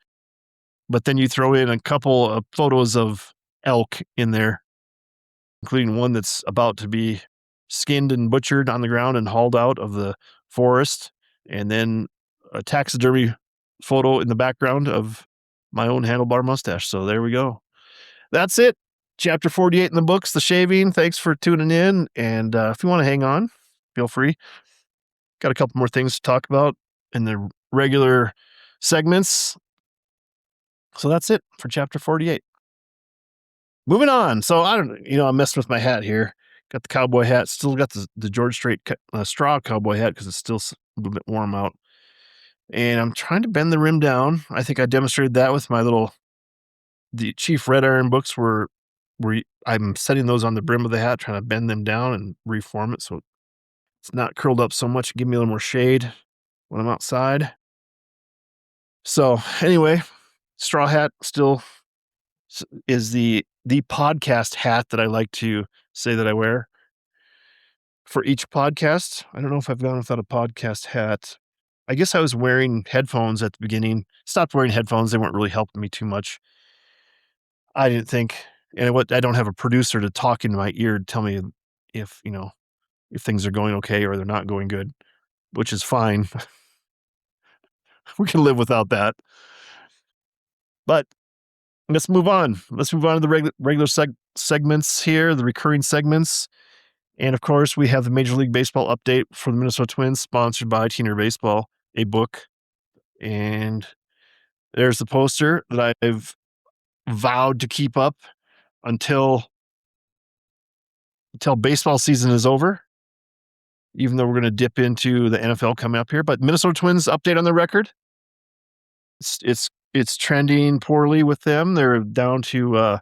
But then you throw in a couple of photos of elk in there, including one that's about to be skinned and butchered on the ground and hauled out of the forest, and then a taxidermy photo in the background of my own handlebar mustache. So there we go. That's it. Chapter 48 in the books, the shaving. Thanks for tuning in. And if you want to hang on, feel free. Got a couple more things to talk about in the regular segments. So that's it for chapter 48. Moving on. So I don't, I messed with my hat here. Got the cowboy hat. Still got the George Strait straw cowboy hat because it's still a little bit warm out. And I'm trying to bend the rim down. I think I demonstrated that with the Chief Red Iron books where I'm setting those on the brim of the hat, trying to bend them down and reform it so it's not curled up so much. Give me a little more shade when I'm outside. So anyway, straw hat still is the podcast hat that I like to say that I wear for each podcast. I don't know if I've gone without a podcast hat. I guess I was wearing headphones at the beginning. Stopped wearing headphones. They weren't really helping me too much. I didn't think, and I don't have a producer to talk into my ear to tell me if, if things are going okay or they're not going good, which is fine. We can live without that. But let's move on. Let's move on to the regular segments here, the recurring segments. And of course, we have the Major League Baseball update for the Minnesota Twins, sponsored by Teener Baseball, a book. And there's the poster that I've vowed to keep up until baseball season is over, even though we're going to dip into the NFL coming up here. But Minnesota Twins update on the record. It's trending poorly with them. They're down to a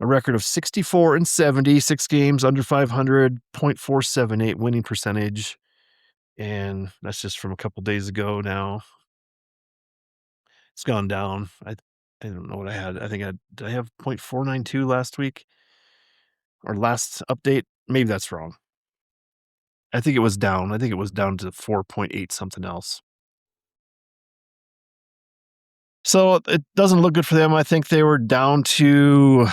record of 64-70, 6 games under 500, .478 winning percentage. And that's just from a couple days ago now. It's gone down. I don't know what I had. Did I have .492 last week or last update? Maybe that's wrong. I think it was down. I think it was down to 4.8 something else. So it doesn't look good for them. I think they were down to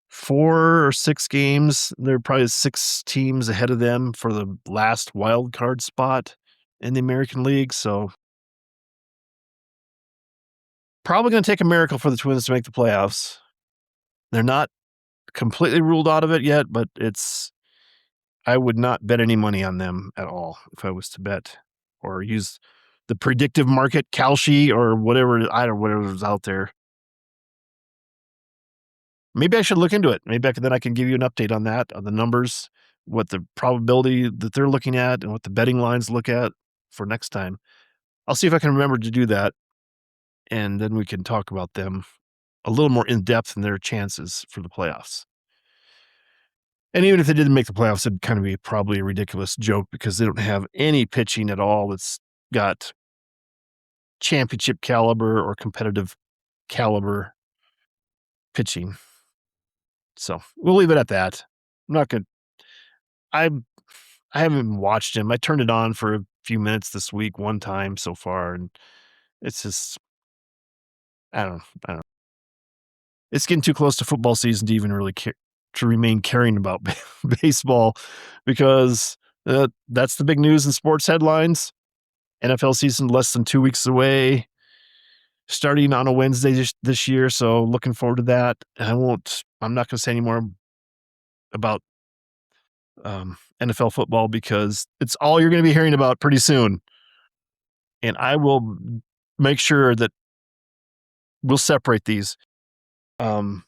4 or 6 games. There are probably 6 teams ahead of them for the last wild card spot in the American League. So probably going to take a miracle for the Twins to make the playoffs. They're not completely ruled out of it yet, but I would not bet any money on them at all if I was to bet or use the predictive market, Kalshi or whatever's out there. Maybe I should look into it. Maybe then I can give you an update on that, on the numbers, what the probability that they're looking at and what the betting lines look at for next time. I'll see if I can remember to do that. And then we can talk about them a little more in depth and their chances for the playoffs. And even if they didn't make the playoffs, it'd kind of be probably a ridiculous joke because they don't have any pitching at all that's got championship caliber or competitive caliber pitching. So we'll leave it at that. I'm not going to, I I haven't watched him. I turned it on for a few minutes this week, one time so far, and it's just I don't know. It's getting too close to football season to even really care to remain caring about baseball because, that's the big news in sports headlines. NFL season less than 2 weeks away, starting on a Wednesday this year, so looking forward to that. I'm not gonna say any more about, NFL football because it's all you're gonna be hearing about pretty soon, and I will make sure that we'll separate these. Um,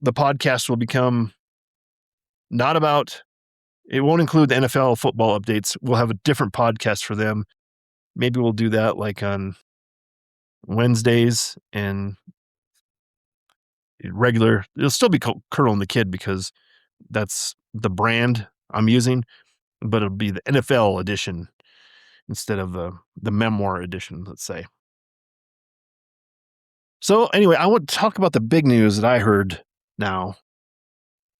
the podcast will become not about it won't include the NFL football updates. We'll have a different podcast for them. Maybe we'll do that, like, on Wednesdays and regular it'll still be Colonel and the Kid because that's the brand I'm using, but it'll be the NFL edition instead of the memoir edition, let's say. So, anyway, I want to talk about the big news that I heard now.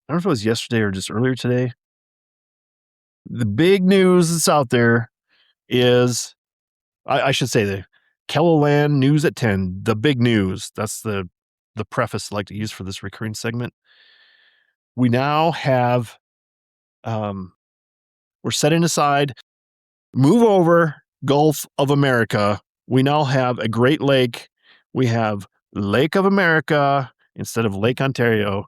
I don't know if it was yesterday or just earlier today. The big news that's out there is I should say the Kelloland News at 10, the big news. That's the preface I like to use for this recurring segment. We now have, um, we're setting aside move over Gulf of America. We now have a Great Lake. We have Lake of America instead of Lake Ontario.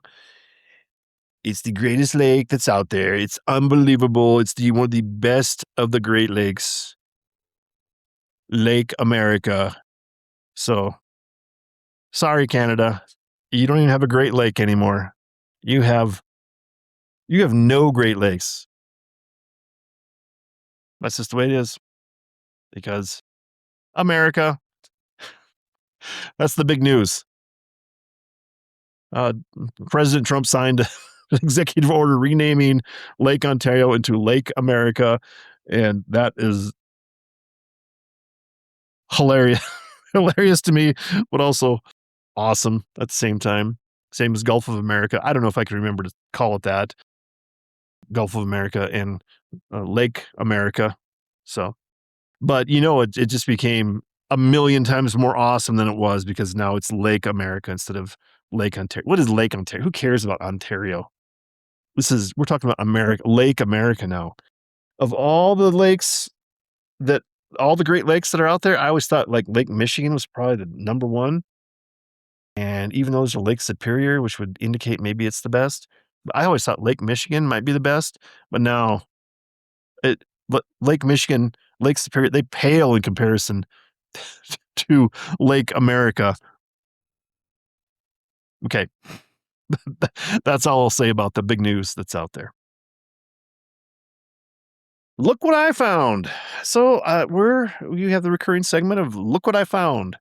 It's the greatest lake that's out there. It's unbelievable. It's one of the best of the Great Lakes. Lake America. So, sorry, Canada. You don't even have a Great Lake anymore. You have no Great Lakes. That's just the way it is. Because America, that's the big news. Uh, President Trump signed an executive order renaming Lake Ontario into Lake America, and that is hilarious, hilarious to me, but also awesome at the same time. Same as Gulf of America. I don't know if I can remember to call it that. Gulf of America and Lake America. So, but it just became a million times more awesome than it was because now it's Lake America instead of Lake Ontario. What is Lake Ontario? Who cares about Ontario? We're talking about America, Lake America now. Of all the lakes that, all the Great Lakes that are out there, I always thought like Lake Michigan was probably the number one. And even though there's a Lake Superior, which would indicate maybe it's the best, but I always thought Lake Michigan might be the best. But now it, Lake Michigan, Lake Superior, they pale in comparison to Lake America. Okay. That's all I'll say about the big news that's out there. Look what I found. So, we have the recurring segment of look what I found.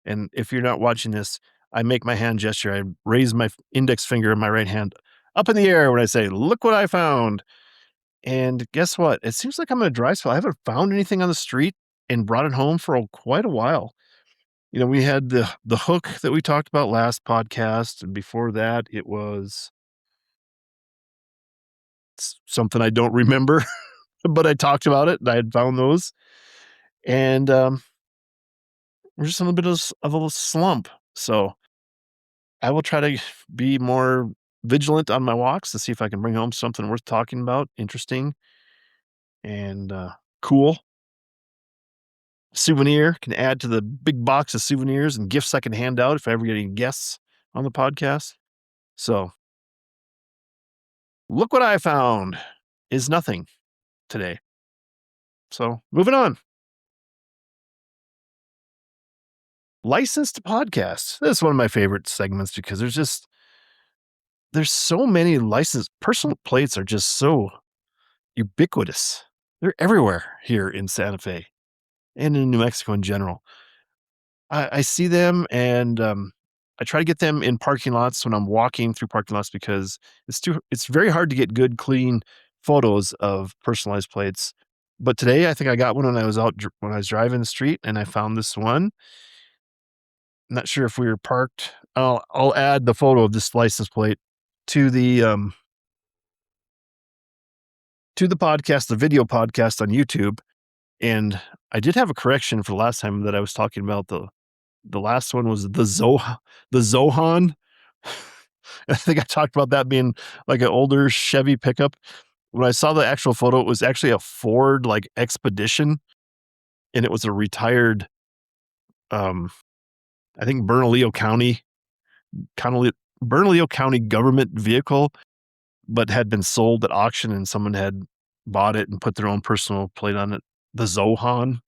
And if you're not watching this, I make my hand gesture. I raise my index finger and my right hand up in the air when I say, look what I found. And guess what? It seems like I'm in a dry spell. I haven't found anything on the street and brought it home for quite a while. We had the hook that we talked about last podcast, and before that, it was something I don't remember, but I talked about it, and I had found those, and, we're just in a bit of a slump, so I will try to be more vigilant on my walks to see if I can bring home something worth talking about, interesting, and, cool. Souvenir, can add to the big box of souvenirs and gifts I can hand out if I ever get any guests on the podcast. So, look what I found is nothing today. So, moving on. Licensed podcasts. This is one of my favorite segments because there's so many licensed personal plates are just so ubiquitous. They're everywhere here in Santa Fe and in New Mexico in general. I see them and, I try to get them in parking lots when I'm walking through parking lots because it's very hard to get good, clean photos of personalized plates. But today, I think I got one when I was when I was driving the street and I found this one. Not sure if we were parked. I'll add the photo of this license plate to to the podcast, the video podcast on YouTube. And I did have a correction for the last time that I was talking about. The last one was the Zohan. I think I talked about that being like an older Chevy pickup. When I saw the actual photo, it was actually a Ford like Expedition, and it was a retired, um, I think Bernalillo County government vehicle, but had been sold at auction, and someone had bought it and put their own personal plate on it, the Zohan.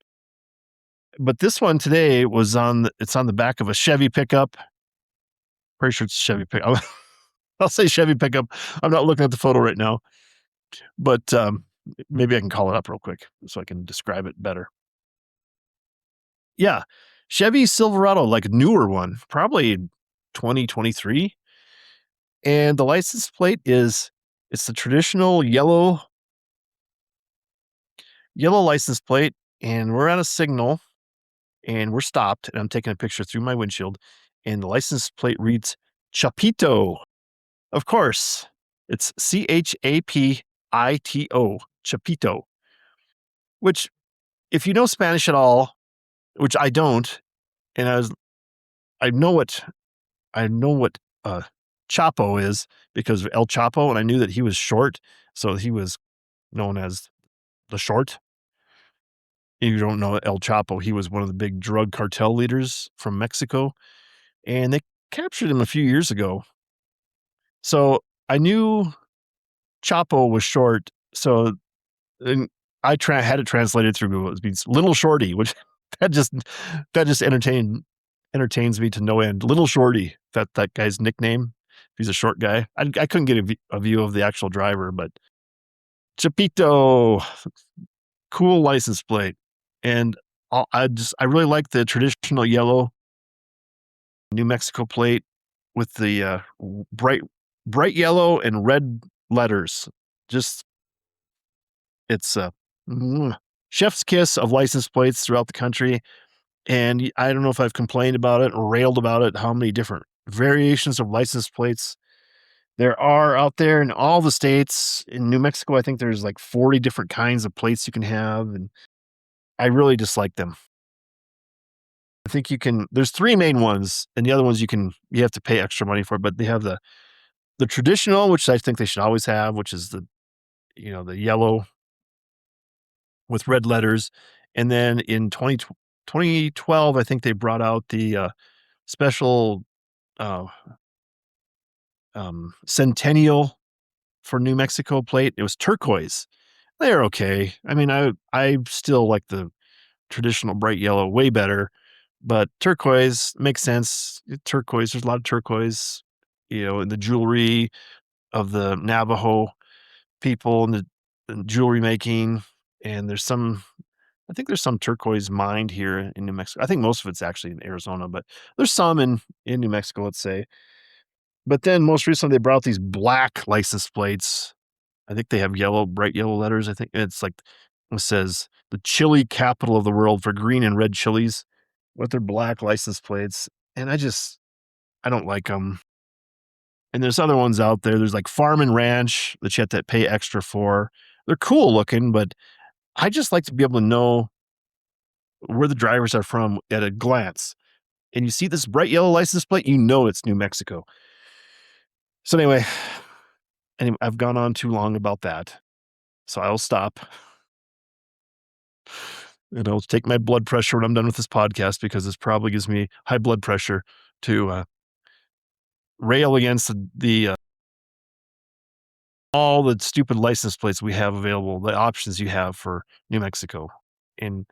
But this one today it's on the back of a Chevy pickup. Pretty sure it's a Chevy pickup. I'll say Chevy pickup. I'm not looking at the photo right now, but, maybe I can call it up real quick so I can describe it better. Yeah, Chevy Silverado, like a newer one, probably 2023, and the license plate it's the traditional yellow license plate, and we're at a signal, and we're stopped, and I'm taking a picture through my windshield, and the license plate reads Chapito. Of course, it's Chapito, Chapito, which if you know Spanish at all, which I don't, and I know what I know what, Chapo is because of El Chapo, and I knew that he was short, so he was known as the Short. If you don't know El Chapo, he was one of the big drug cartel leaders from Mexico, and they captured him a few years ago. So I knew Chapo was short, so and had it translated through Google. It means little shorty, which that just that just entertains me to no end. Little shorty, that guy's nickname. He's a short guy. I couldn't get a view of the actual driver, but Chapito, cool license plate, and I really like the traditional yellow New Mexico plate with the bright yellow and red letters. Just it's a chef's kiss of license plates throughout the country. And I don't know if I've complained about it or railed about it, how many different variations of license plates there are out there in all the states. In New Mexico, I think there's like 40 different kinds of plates you can have, and I really dislike them. I think there's three main ones, and the other ones you have to pay extra money for, but they have the traditional, which I think they should always have, which is the yellow with red letters. And then in 2012, I think they brought out the special uh, Centennial for New Mexico plate. It was turquoise. They're okay. I mean, I still like the traditional bright yellow way better, but turquoise makes sense. Turquoise, there's a lot of turquoise, in the jewelry of the Navajo people and the jewelry making. And I think there's some turquoise mined here in New Mexico. I think most of it's actually in Arizona, but there's some in New Mexico, let's say. But then most recently, they brought out these black license plates. I think they have bright yellow letters. I think it says the chili capital of the world for green and red chilies with their black license plates. And I don't like them. And there's other ones out there. There's like farm and ranch that you have to pay extra for. They're cool looking, but I just like to be able to know where the drivers are from at a glance. And you see this bright yellow license plate, you know it's New Mexico. So anyway, I've gone on too long about that. So I'll stop. And I'll take my blood pressure when I'm done with this podcast, because this probably gives me high blood pressure to rail against all the stupid license plates we have available, the options you have for New Mexico. And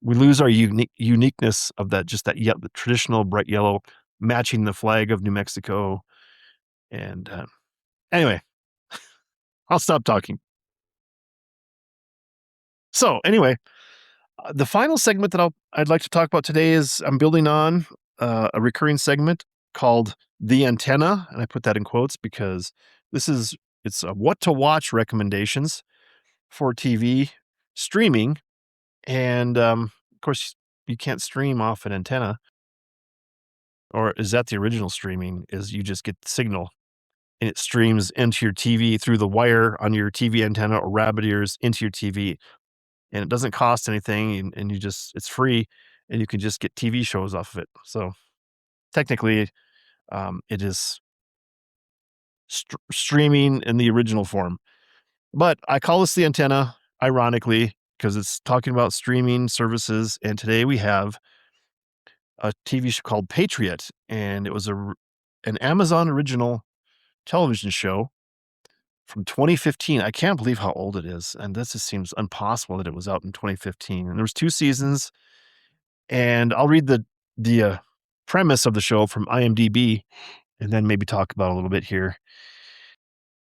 we lose our uniqueness of the traditional bright yellow matching the flag of New Mexico. And anyway, I'll stop talking. So anyway, the final segment that I'd like to talk about today is I'm building on a recurring segment called The Antenna, and I put that in quotes because it's a what to watch recommendations for TV streaming. And of course, you can't stream off an antenna, or is that the original streaming? Is you just get the signal? and it streams into your TV through the wire on your TV antenna or rabbit ears into your TV, and it doesn't cost anything, and you just it's free, and you can just get TV shows off of it. So technically, it is streaming in the original form. But I call this the antenna, ironically, because it's talking about streaming services. And today we have a TV show called Patriot, and it was an Amazon original television show from 2015. I can't believe how old it is, and this just seems impossible that it was out in 2015. And there was 2 seasons, and I'll read the premise of the show from IMDb, and then maybe talk about it a little bit here.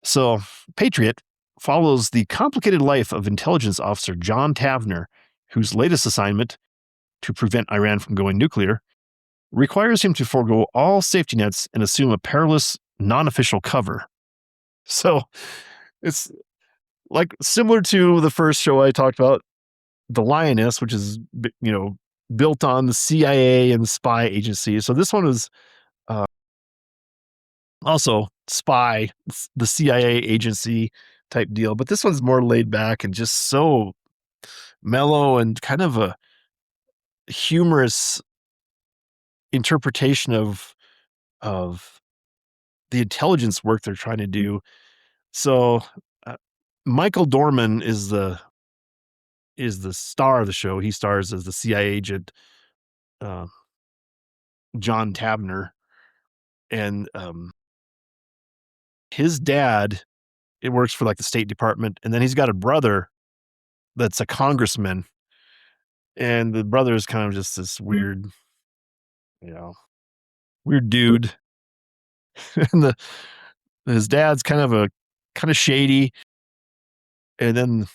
So, Patriot follows the complicated life of intelligence officer John Tavner, whose latest assignment, to prevent Iran from going nuclear, requires him to forego all safety nets and assume a perilous, non-official cover. So, it's like similar to the first show I talked about, The Lioness, which is built on the CIA and the spy agency. So this one is also spy, the CIA agency type deal, but this one's more laid back and just so mellow and kind of a humorous interpretation of the intelligence work they're trying to do. So uh, Michael Dorman is the star of the show. He stars as the CIA agent uh, John Tavner, and his dad, it works for like the State Department, and then he's got a brother that's a congressman, and the brother is kind of just this weird, you know, weird dude, and his dad's kind of shady, and then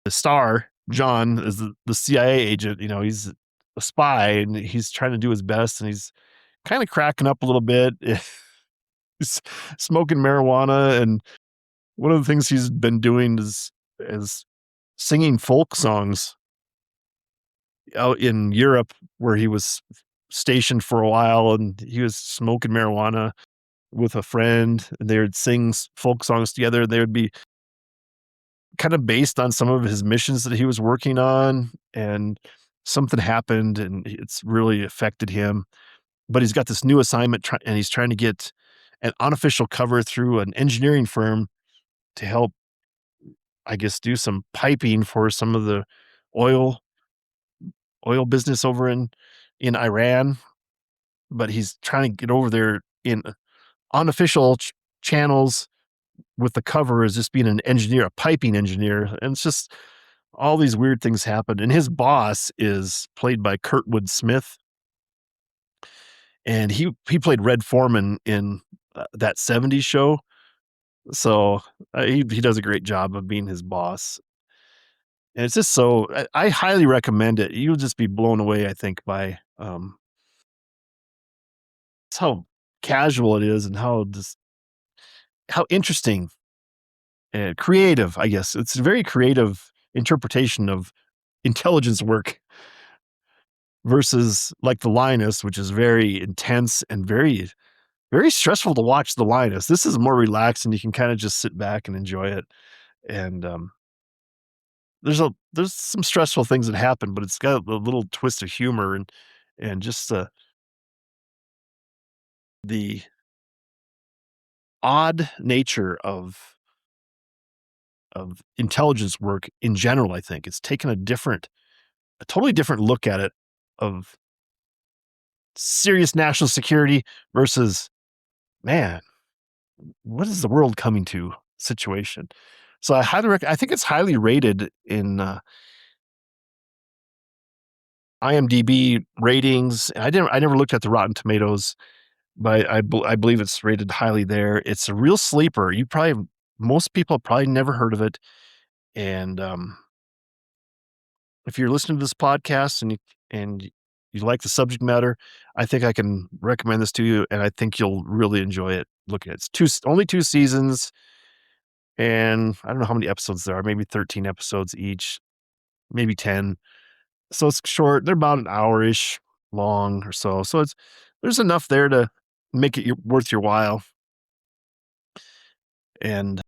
the star John is the CIA agent. He's a spy, and he's trying to do his best, and he's kind of cracking up a little bit. He's smoking marijuana, and one of the things he's been doing is singing folk songs out in Europe, where he was stationed for a while, and he was smoking marijuana with a friend, and they would sing folk songs together. They would be kind of based on some of his missions that he was working on, and something happened, and it's really affected him. But he's got this new assignment, and he's trying to get an unofficial cover through an engineering firm to help, I guess, do some piping for some of the oil business over in Iran. But he's trying to get over there in unofficial channels with the cover as just being an engineer, a piping engineer, and it's just all these weird things happen. And his boss is played by Kurtwood Smith, and he played Red Foreman in that '70s show. So he does a great job of being his boss. And it's just so I highly recommend it. You'll just be blown away, I think, by how casual it is, and how interesting and creative, I guess. It's a very creative interpretation of intelligence work versus like The Lioness, which is very intense and very, very stressful to watch. The Lioness. This is more relaxed, and you can kind of just sit back and enjoy it. And there's some stressful things that happen, but it's got a little twist of humor, and just the odd nature of intelligence work in general. I think it's taken a totally different look at it, of serious national security versus, man, what is the world coming to situation. So I think it's highly rated in IMDb ratings. I never looked at the Rotten Tomatoes, but I believe it's rated highly there. It's a real sleeper. Most people probably never heard of it, and if you're listening to this podcast and you like the subject matter, I think I can recommend this to you, and I think you'll really enjoy it. Look at it. It's only 2 seasons, and I don't know how many episodes there are, maybe 13 episodes each, maybe 10. So it's short. They're about an hour-ish long or so. So there's enough there to make it worth your while. and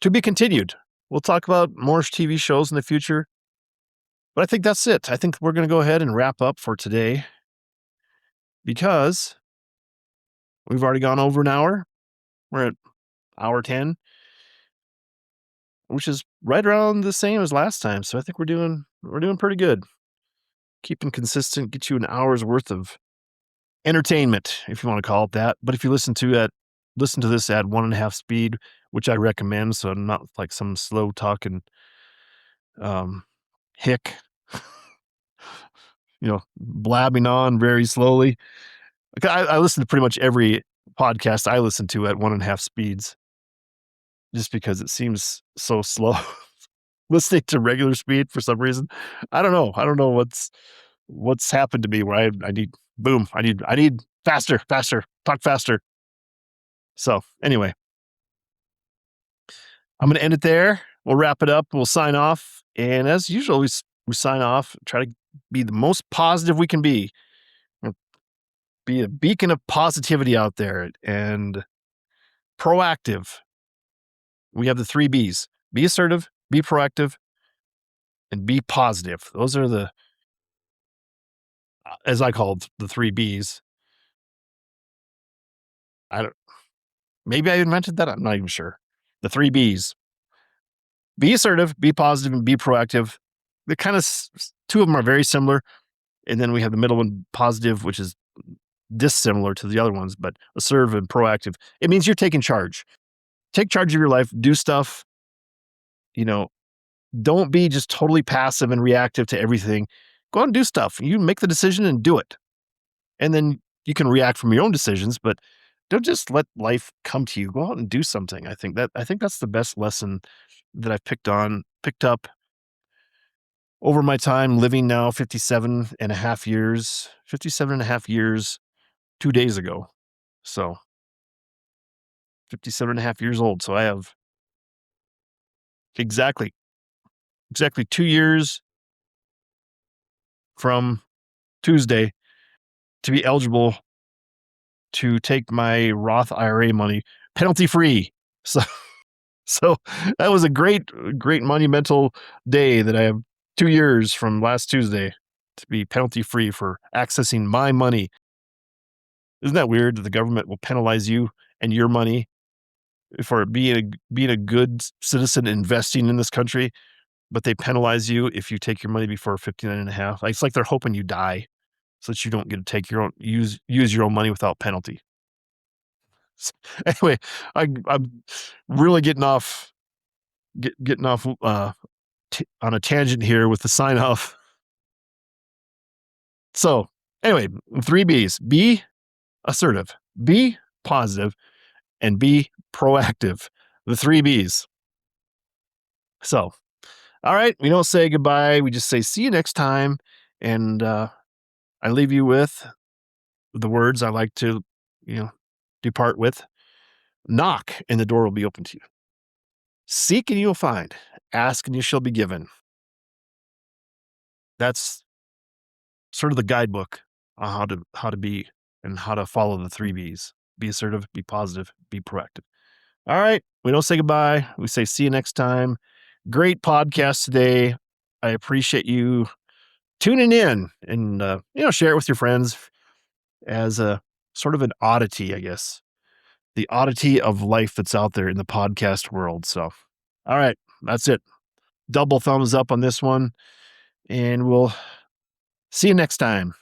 to be continued. We'll talk about more TV shows in the future, but I think that's it. I think we're going to go ahead and wrap up for today because we've already gone over an hour. We're at hour 10, which is right around the same as last time. So I think we're doing pretty good. Keeping consistent, get you an hour's worth of entertainment, if you want to call it that. But if you listen to this at 1.5 speed, which I recommend, so I'm not like some slow talking um hick, blabbing on very slowly. Like I listen to pretty much every podcast I listen to at 1.5 speeds just because it seems so slow. Listening to regular speed for some reason. I don't know. I don't know what's happened to me where I need faster, talk faster. So anyway, I'm going to end it there. We'll wrap it up. We'll sign off. And as usual, we sign off, try to be the most positive we can be. Be a beacon of positivity out there and proactive. We have the 3 B's. Be assertive, be proactive, and be positive. Those are as I call the 3 B's. Maybe I invented that. I'm not even sure. The 3 B's. Be assertive, be positive, and be proactive. They're kind of, 2 of them are very similar. And then we have the middle one, positive, which is dissimilar to the other ones, but assertive and proactive. It means you're taking charge. Take charge of your life, do stuff. Don't be just totally passive and reactive to everything. Go out and do stuff. You make the decision and do it. And then you can react from your own decisions, but don't just let life come to you. Go out and do something. I think that's the best lesson that I've picked up over my time living now 57 and a half years 2 days ago. So 57 and a half years old. So I have exactly 2 years from Tuesday to be eligible to take my Roth IRA money penalty free. So so that was a great monumental day that I have 2 years from last Tuesday to be penalty free for accessing my money. Isn't that weird that the government will penalize you and your money for being a good citizen investing in this country, but they penalize you if you take your money before 59 and a half? Like, it's like they're hoping you die so that you don't get to take your own use your own money without penalty. Anyway, I'm really getting off on a tangent here with the sign off. So anyway, 3 B's: be assertive, be positive, and be proactive. The 3 B's. So, all right, we don't say goodbye. We just say see you next time. And I leave you with the words I like to, depart with. Knock and the door will be open to you. Seek and you'll find. Ask and you shall be given. That's sort of the guidebook on how to be and how to follow the 3 B's. Be assertive, be positive, be proactive. All right. We don't say goodbye. We say see you next time. Great podcast today. I appreciate you tuning in and, share it with your friends as a sort of an oddity, I guess. The oddity of life that's out there in the podcast world. So, all right. That's it. Double thumbs up on this one. And we'll see you next time.